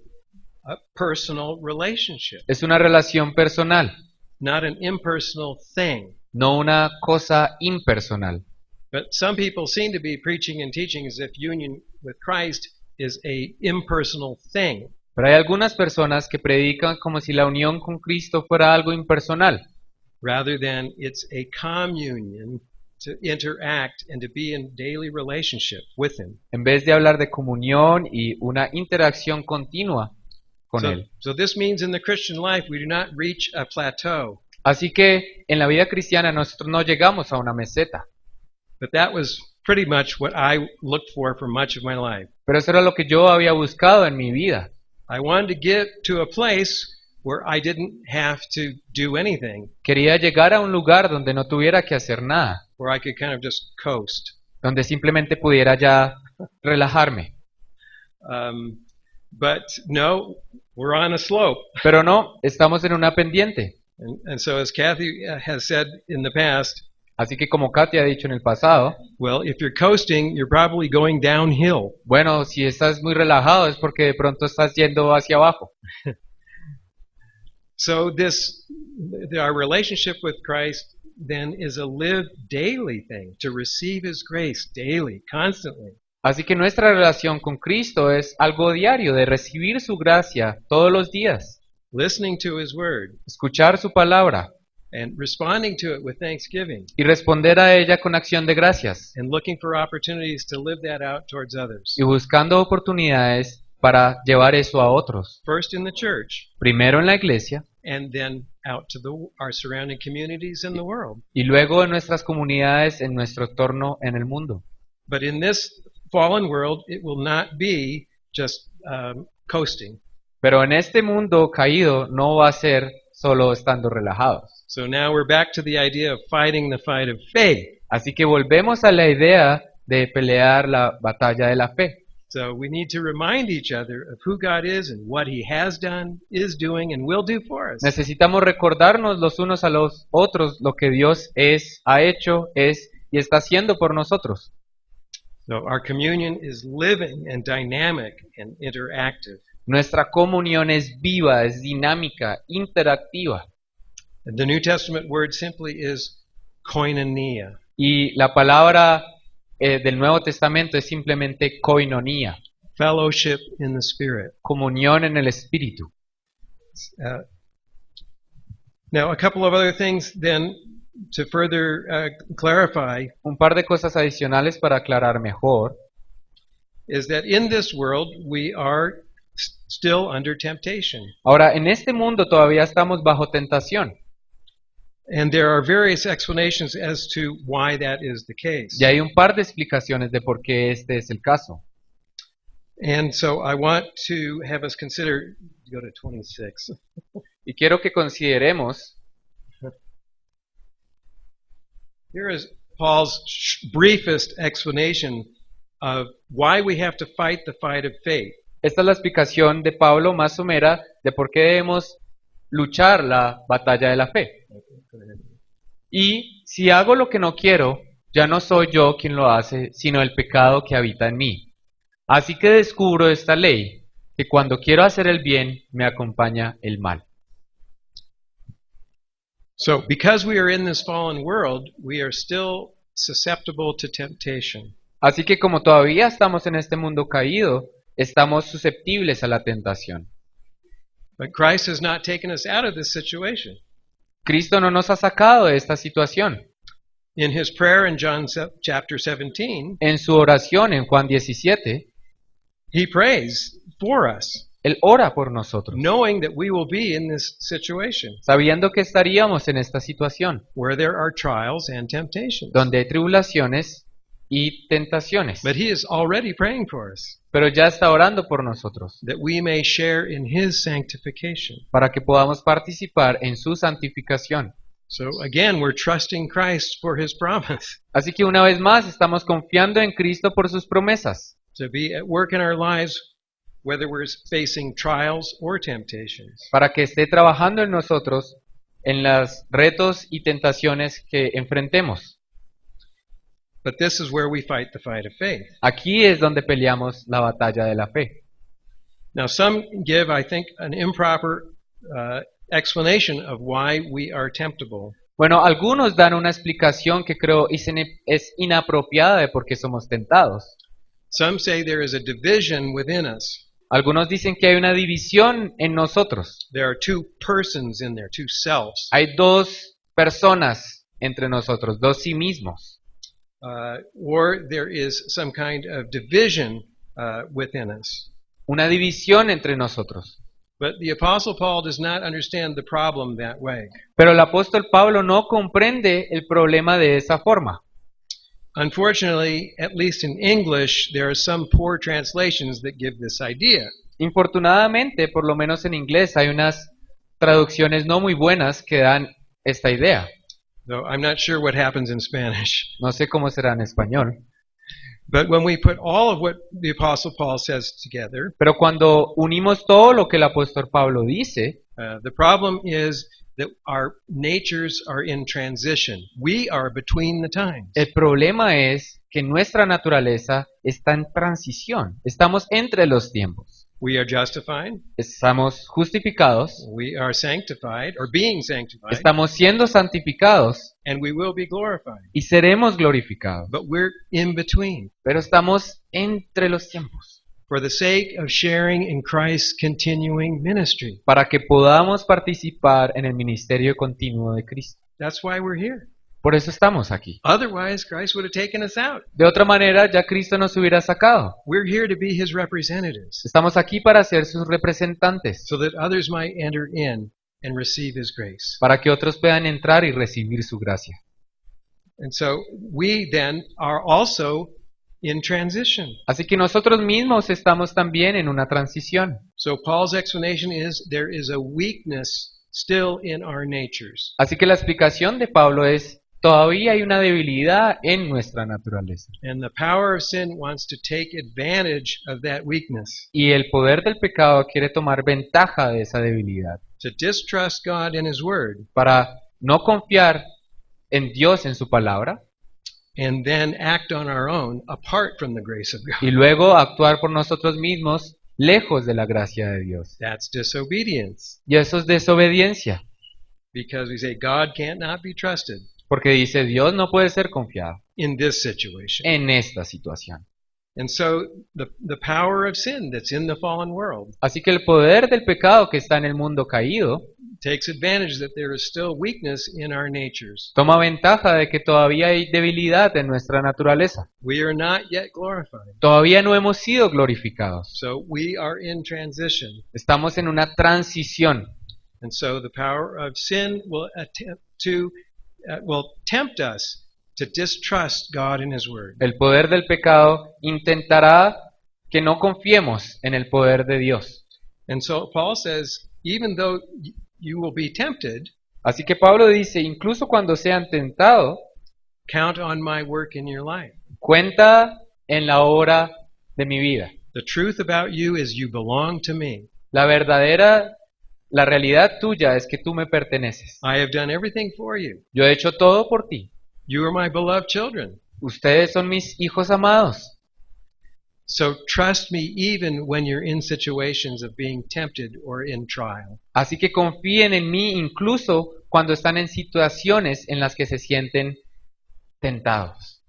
a personal relationship, Es una relación personal, not an impersonal thing. no una cosa impersonal. But some people seem to be preaching and teaching as if union with Christ is a impersonal thing. Pero hay algunas personas que predican como si la unión con Cristo fuera algo impersonal, rather than it's a communion to interact and to be in daily relationship with Him. en vez de hablar de comunión y una interacción continua con Él. So this means in the Christian life we do not reach a plateau, Así que en la vida cristiana nosotros no llegamos a una meseta, but that was pretty much what I looked for much of my life. pero eso era lo que yo había buscado en mi vida. I wanted to get to a place where I didn't have to do anything, Quería llegar a un lugar donde no tuviera que hacer nada, where I could kind of just coast. donde simplemente pudiera ya relajarme. But no, we're on a slope. Pero no, estamos en una pendiente. And so as Kathy has said in the past, Así que como Katy ha dicho en el pasado, well, if you're coasting, you're probably going downhill. bueno, si estás muy relajado es porque de pronto estás yendo hacia abajo. So our relationship with Christ then is a live daily thing, to receive His grace daily, constantly. Así que nuestra relación con Cristo es algo diario, de recibir su gracia todos los días, Listening to His Word escuchar su palabra and responding to it with thanksgiving y responder a ella con acción de gracias and looking for opportunities to live that out towards others. y buscando oportunidades para llevar eso a otros. First in the church Primero en la iglesia and then out to our surrounding communities in the world. y luego en nuestras comunidades, en nuestro entorno en el mundo. But in this fallen world, it will not be just coasting. Pero en este mundo caído no va a ser solo estando relajados. So now we're back to the idea of fighting the fight of faith. Así que volvemos a la idea de pelear la batalla de la fe. So we need to remind each other of who God is and what He has done, is doing, and will do for us. Necesitamos recordarnos los unos a los otros lo que Dios es, ha hecho, es y está haciendo por nosotros. So our communion is living and dynamic and interactive. Nuestra comunión es viva, es dinámica, interactiva. And the New Testament word simply is koinonia. Y la palabra del Nuevo Testamento es simplemente koinonía, Fellowship in the Spirit. comunión en el Espíritu. Now, a couple of other things then to further clarify Un par de cosas adicionales para aclarar mejor. is that in this world we are still under temptation. Ahora, en este mundo todavía estamos bajo tentación. And there are various explanations as to why that is the case. Y hay un par de explicaciones de por qué este es el caso. And so I want to have us consider, go to 26. Y quiero que consideremos, Here is Paul's briefest explanation of why we have to fight the fight of faith. esta es la explicación de Pablo más somera de por qué debemos luchar la batalla de la fe. Y si hago lo que no quiero, ya no soy yo quien lo hace, sino el pecado que habita en mí. Así que descubro esta ley, que cuando quiero hacer el bien, me acompaña el mal. So, because we are in this fallen world, we are still susceptible to temptation. Así que como todavía estamos en este mundo caído, estamos susceptibles a la tentación. But Christ has not taken us out of this situation. Cristo no nos ha sacado de esta situación. In his prayer in John chapter 17, en su oración en Juan 17, he prays for us, Él ora por nosotros, knowing that we will be in this situation sabiendo que estaríamos en esta situación, where there are trials and temptations. donde hay tribulaciones y tentaciones. But he is already praying for us, Pero ya está orando por nosotros, that we may share in his sanctification. para que podamos participar en su santificación. So again, we're trusting Christ for his promise Así que una vez más estamos confiando en Cristo por sus promesas, to be at work in our lives, whether we're facing trials or temptations. para que esté trabajando en nosotros en los retos y tentaciones que enfrentemos. But this is where we fight the fight of faith. Aquí es donde peleamos la batalla de la fe. Now, some give, I think, an improper explanation of why we are temptable. Bueno, algunos dan una explicación que creo es inapropiada de por qué somos tentados. Some say there is a division within us. Algunos dicen que hay una división en nosotros. There are two persons in there, two selves. Hay dos personas entre nosotros, dos sí mismos. Or there is some kind of division within us. Una división entre nosotros. But the Apostle Paul does not understand the problem that way. Pero el apóstol Pablo no comprende el problema de esa forma. Unfortunately, at least in English, there are some poor translations that give this idea. Infortunadamente, por lo menos en inglés, hay unas traducciones no muy buenas que dan esta idea. Though I'm not sure what happens in Spanish. No sé cómo será en español. But when we put all of what the Apostle Paul says together, Pero cuando unimos todo lo que el apóstol Pablo dice, the problem is that our natures are in transition. We are between the times. el problema es que nuestra naturaleza está en transición. Estamos entre los tiempos. We are justified. Estamos justificados, We are sanctified, or being sanctified, estamos siendo santificados and we will be glorified. y seremos glorificados. But we're in between Pero estamos entre los tiempos for the sake of sharing in Christ's continuing ministry. para que podamos participar en el ministerio continuo de Cristo. That's why we're here. Por eso estamos aquí. Otherwise, Christ would have taken us out. De otra manera, ya Cristo nos hubiera sacado. We're here to be his representatives Estamos aquí para ser sus representantes, so that others might enter in and receive his grace. para que otros puedan entrar y recibir su gracia. And so we then are also in transition. Así que nosotros mismos estamos también en una transición. So Paul's explanation is there is a weakness still in our natures. Así que la explicación de Pablo es, todavía hay una debilidad en nuestra naturaleza. And the power of sin wants to take advantage of that weakness, Y el poder del pecado quiere tomar ventaja de esa debilidad to distrust God and his word, para no confiar en Dios, en su palabra, and then act on our own apart from the grace of God. y luego actuar por nosotros mismos lejos de la gracia de Dios. That's disobedience, Y eso es desobediencia, because we say God can't not be trusted porque dice Dios no puede ser confiado in this situation. en esta situación. And so the power of sin that's in the fallen world Así que el poder del pecado que está en el mundo caído takes advantage that there is still weakness in our natures. toma ventaja de que todavía hay debilidad en nuestra naturaleza. We are not yet glorified. Todavía no hemos sido glorificados. So we are in transition. Estamos en una transición. And so the power of sin will attempt to will tempt us to distrust God and his word. El poder del pecado intentará que no confiemos en el poder de Dios. And so Paul says, even though you will be tempted, Así que Pablo dice, incluso cuando sean tentados, count on my work in your life. cuenta en la obra de mi vida. The truth about you is you belong to me. La realidad tuya es que tú me perteneces. I have done everything for you. Yo he hecho todo por ti. You are my beloved children. Ustedes son mis hijos amados. So trust me even when you're in situations of being tempted or in trial. Así que confíen en mí incluso cuando están en situaciones en las que se sienten tentados.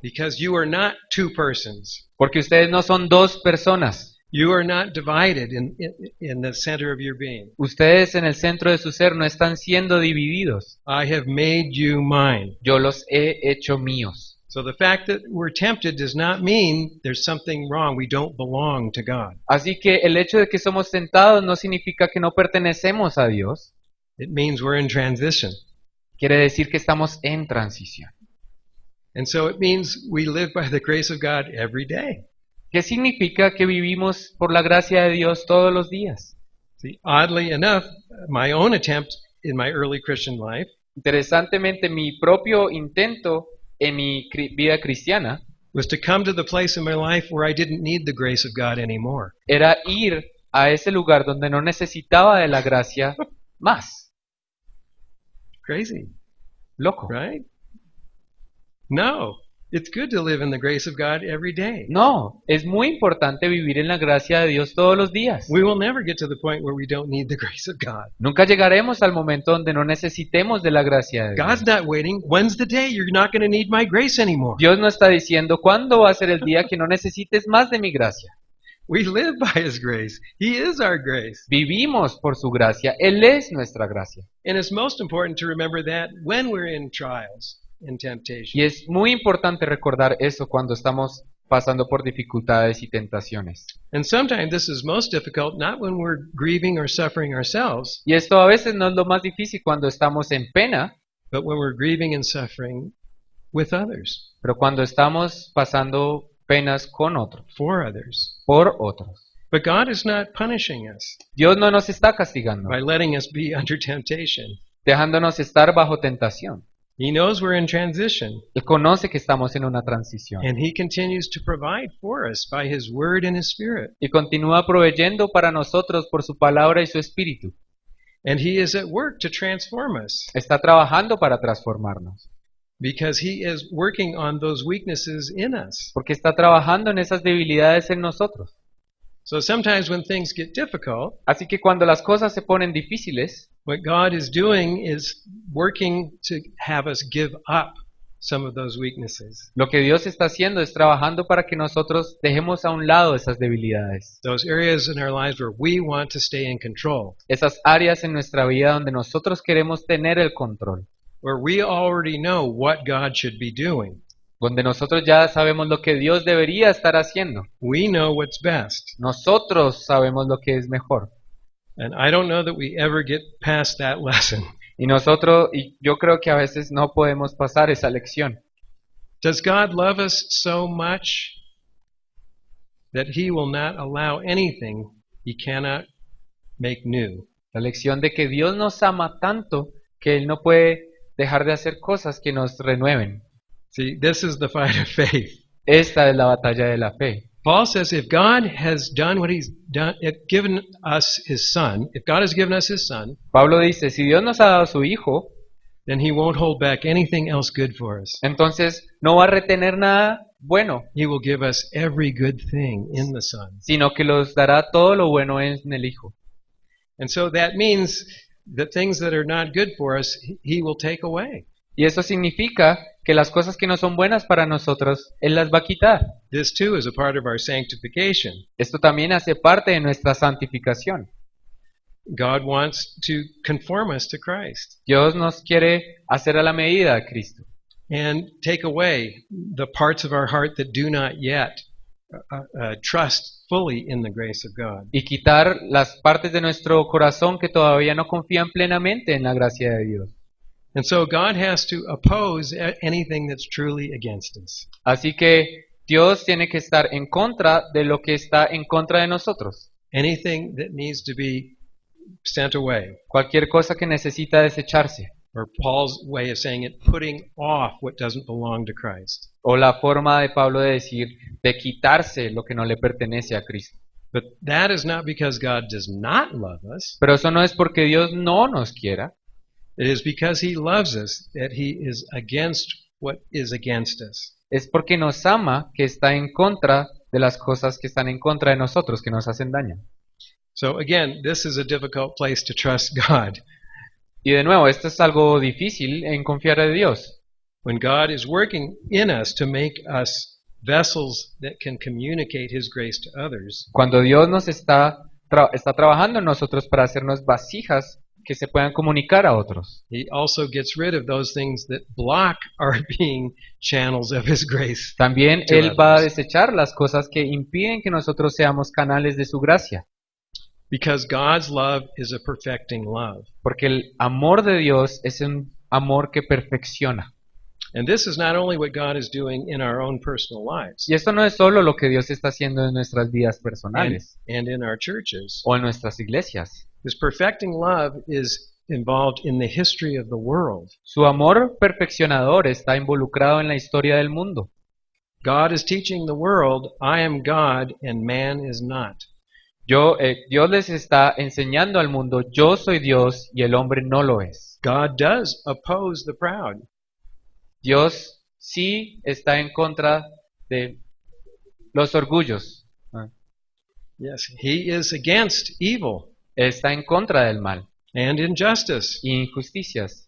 Because you are not two persons. Porque ustedes no son dos personas. You are not divided in the center of your being. Ustedes en el centro de su ser no están siendo divididos. I have made you mine. Yo los he hecho míos. So the fact that we're tempted does not mean there's something wrong. We don't belong to God. Así que el hecho de que somos tentados no significa que no pertenecemos a Dios. It means we're in transition. Quiere decir que estamos en transición. And so it means we live by the grace of God every day. ¿Qué significa que vivimos por la gracia de Dios todos los días? See, oddly enough, my own attempt in my early Christian life Interesantemente, mi propio intento en mi vida cristiana was to come to the place in my life where I didn't need the grace of God anymore. era ir a ese lugar donde no necesitaba de la gracia más. Crazy, Loco. right? No, it's good to live in the grace of God every day. No, es muy importante vivir en la gracia de Dios todos los días. We will never get to the point where we don't need the grace of God. Nunca llegaremos al momento donde no necesitemos de la gracia de Dios. God's not waiting. When's the day you're not going to need my grace anymore? Dios no está diciendo cuándo va a ser el día que no necesites más de mi gracia. We live by His grace. He is our grace. Vivimos por su gracia. Él es nuestra gracia. And it's most important to remember that when we're in trials and temptation. Y es muy importante recordar eso cuando estamos pasando por dificultades y tentaciones. And sometimes this is most difficult not when we're grieving or suffering ourselves, Y esto a veces no es lo más difícil cuando estamos en pena, but when we're grieving and suffering with others, pero cuando estamos pasando penas con otros, for others. por otros. But God is not punishing us Dios no nos está castigando, by letting us be under temptation. dejándonos estar bajo tentación. He knows we're in transition, Él conoce que estamos en una transición and He continues to provide for us by His Word and His Spirit. y continúa proveyendo para nosotros por su palabra y su espíritu. And He is at work to transform us Está trabajando para transformarnos, because He is working on those weaknesses in us. porque está trabajando en esas debilidades en nosotros. So sometimes when things get difficult, Así que cuando las cosas se ponen difíciles, what God is doing is working to have us give up some of those weaknesses, lo que Dios está haciendo es trabajando para que nosotros dejemos a un lado esas debilidades, those areas in our lives where we want to stay in control, esas áreas en nuestra vida donde nosotros queremos tener el control, where we already know what God should be doing. donde nosotros ya sabemos lo que Dios debería estar haciendo. We know what's best. Nosotros sabemos lo que es mejor. And I don't know that we ever get past that lesson. Y yo creo que a veces no podemos pasar esa lección. Does God love us so much that He will not allow anything He cannot make new? La lección de que Dios nos ama tanto que Él no puede dejar de hacer cosas que nos renueven. See, this is the fight of faith. Esta es la batalla de la fe. Paul says if God has done what He's done, given us His Son, if God has given us His Son, Pablo dice, si Dios nos ha dado su Hijo, then He won't hold back anything else good for us. entonces no va a retener nada bueno, He will give us every good thing in the Son. sino que nos dará todo lo bueno en el Hijo. And so that means the things that are not good for us, He will take away. Y eso significa que las cosas que no son buenas para nosotros, Él las va a quitar. This too is a part of our sanctification. Esto también hace parte de nuestra santificación. God wants to conform us to Christ Dios nos quiere hacer a la medida de Cristo and take away the parts of our heart that do not yet trust fully in the grace of God. y quitar las partes de nuestro corazón que todavía no confían plenamente en la gracia de Dios. And so God has to oppose anything that's truly against us. Así que Dios tiene que estar en contra de lo que está en contra de nosotros. Anything that needs to be sent away. Cualquier cosa que necesita desecharse. Or Paul's way of saying it, putting off what doesn't belong to Christ. O la forma de Pablo de decir, de quitarse lo que no le pertenece a Cristo. But that is not because God does not love us. Pero eso no es porque Dios no nos quiera. It is because He loves us that He is against what is against us. Es porque nos ama que está en contra de las cosas que están en contra de nosotros, que nos hacen daño. So again, this is a difficult place to trust God. Y de nuevo, esto es algo difícil en confiar en Dios. When God is working in us to make us vessels that can communicate His grace to others. Cuando Dios nos está trabajando en nosotros para hacernos vasijas que se puedan comunicar a otros. He also gets rid of those things that block our being channels of His grace. También to Él va a others. desechar las cosas que impiden que nosotros seamos canales de su gracia. Because God's love is a perfecting love. Porque el amor de Dios es un amor que perfecciona. And this is not only what God is doing in our own personal lives Y esto no es solo lo que Dios está haciendo en nuestras vidas and, personales and in our churches. o en nuestras iglesias. This perfecting love is involved in the history of the world. Su amor perfeccionador está involucrado en la historia del mundo. God is teaching the world, I am God and man is not. Dios les está enseñando al mundo, yo soy Dios y el hombre no lo es. God does oppose the proud. Dios sí está en contra de los orgullos. Yes, He is against evil Está en contra del mal and injustice, y injusticias.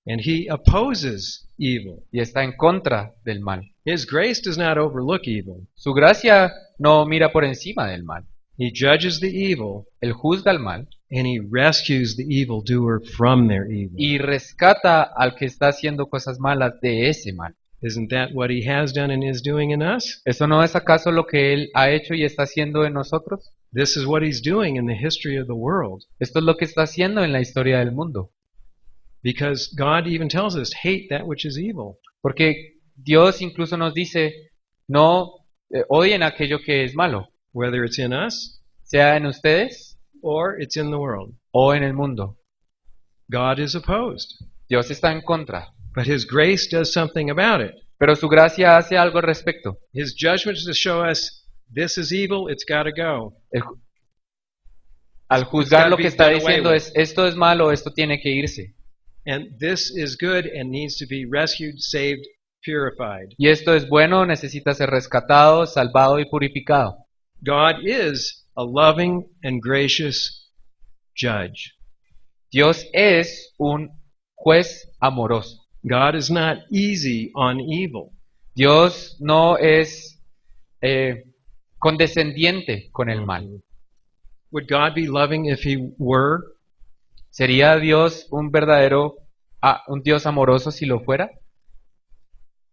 and He opposes evil. Y está en contra del mal. His grace does not overlook evil. Su gracia no mira por encima del mal. He judges the evil, Él juzga al mal and He rescues the evildoer from their evil. y rescata al que está haciendo cosas malas de ese mal. Isn't that what He has done and is doing in us? ¿Eso no es acaso lo que Él ha hecho y está haciendo en nosotros? This is what He's doing in the history of the world. Esto es lo que está haciendo en la historia del mundo. Because God even tells us, hate that which is evil. Porque Dios incluso nos dice, no odien aquello que es malo, Whether it's in us sea en ustedes or it's in the world. o en el mundo. God is opposed. Dios está en contra, But His grace does something about it. pero su gracia hace algo al respecto. His judgment is to show us this is evil, it's got to go. Al juzgar lo que está It's gotta be done diciendo away es, esto es malo, esto tiene que irse. And this is good and needs to be rescued, saved, purified. Y esto es bueno, necesita ser rescatado, salvado y purificado. God is a loving and gracious judge. Dios es un juez amoroso. God is not easy on evil. Dios no es condescendiente con el mal. Would God be loving if He were? ¿Sería Dios un un Dios amoroso si lo fuera?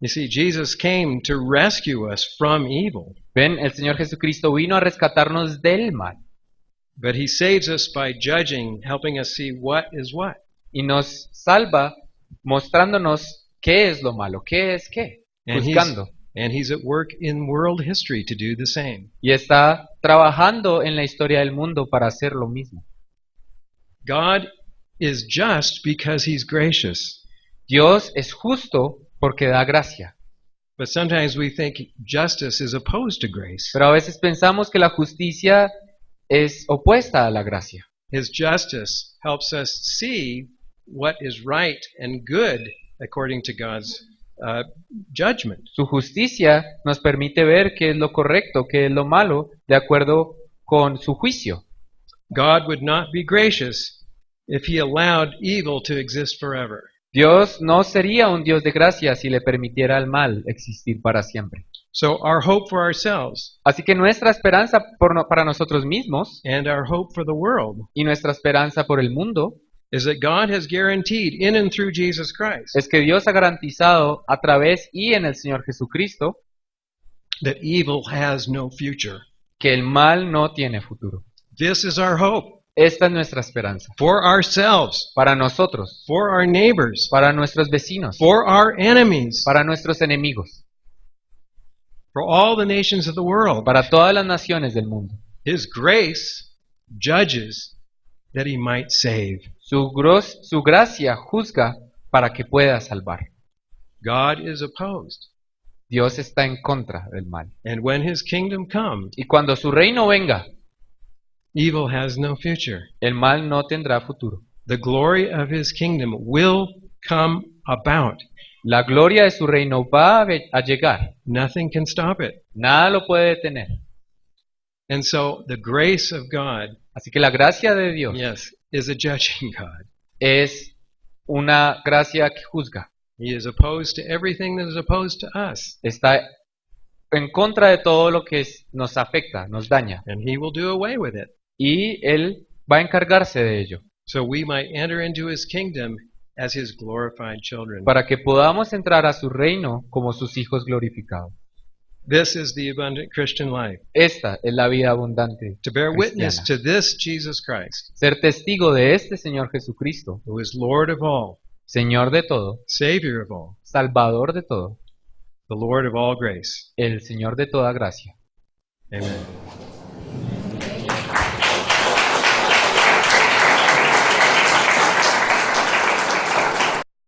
You see, Jesus came to rescue us from evil, Ven, el Señor Jesucristo vino a rescatarnos del mal but He saves us by judging, helping us see what is what. y nos salva mostrándonos qué es lo malo, qué es qué, And juzgando. He's at work in world history to do the same. Y está trabajando en la historia del mundo para hacer lo mismo. God is just because He's gracious. Dios es justo porque da gracia. But sometimes we think justice is opposed to grace. Pero a veces pensamos que la justicia es opuesta a la gracia. His justice helps us see what is right and good according to God's judgment. Su justicia nos permite ver qué es lo correcto, qué es lo malo, de acuerdo con su juicio. God would not be gracious if He allowed evil to exist forever. Dios no sería un Dios de gracia si le permitiera al mal existir para siempre. So our hope for ourselves Así que nuestra esperanza para nosotros mismos and our hope for the world y nuestra esperanza por el mundo is that God has guaranteed in and through Jesus Christ es que Dios ha garantizado a través y en el Señor Jesucristo that evil has no future. que el mal no tiene futuro. This is our hope Esta es nuestra esperanza. for ourselves, Para nosotros, for our neighbors, para nuestros vecinos, for our enemies, para nuestros enemigos, for all the nations of the world. para todas las naciones del mundo. His grace judges that He might save. Su gracia juzga para que pueda salvar. God is opposed. Dios está en contra del mal. And when His kingdom comes, Y cuando su reino venga, evil has no future. el mal no tendrá futuro. The glory of His kingdom will come about. La gloria de su reino va a llegar. Nothing can stop it. Nada lo puede detener. And so the grace of God, Así que la gracia de Dios yes, is a judging God. es una gracia que juzga. He is opposed to everything that is opposed to us. Está en contra de todo lo que nos afecta, nos daña. and He will do away with it, Y Él va a encargarse de ello, so we might enter into His kingdom as His glorified children. para que podamos entrar a su reino como sus hijos glorificados. This is the abundant Christian life, Esta es la vida abundante to bear witness cristiana. to this Jesus Christ, Ser testigo de este Señor Jesucristo, who is Lord of all, Señor de todo, Savior of all, Salvador de todo, the Lord of all grace. el Señor de toda gracia. Amen.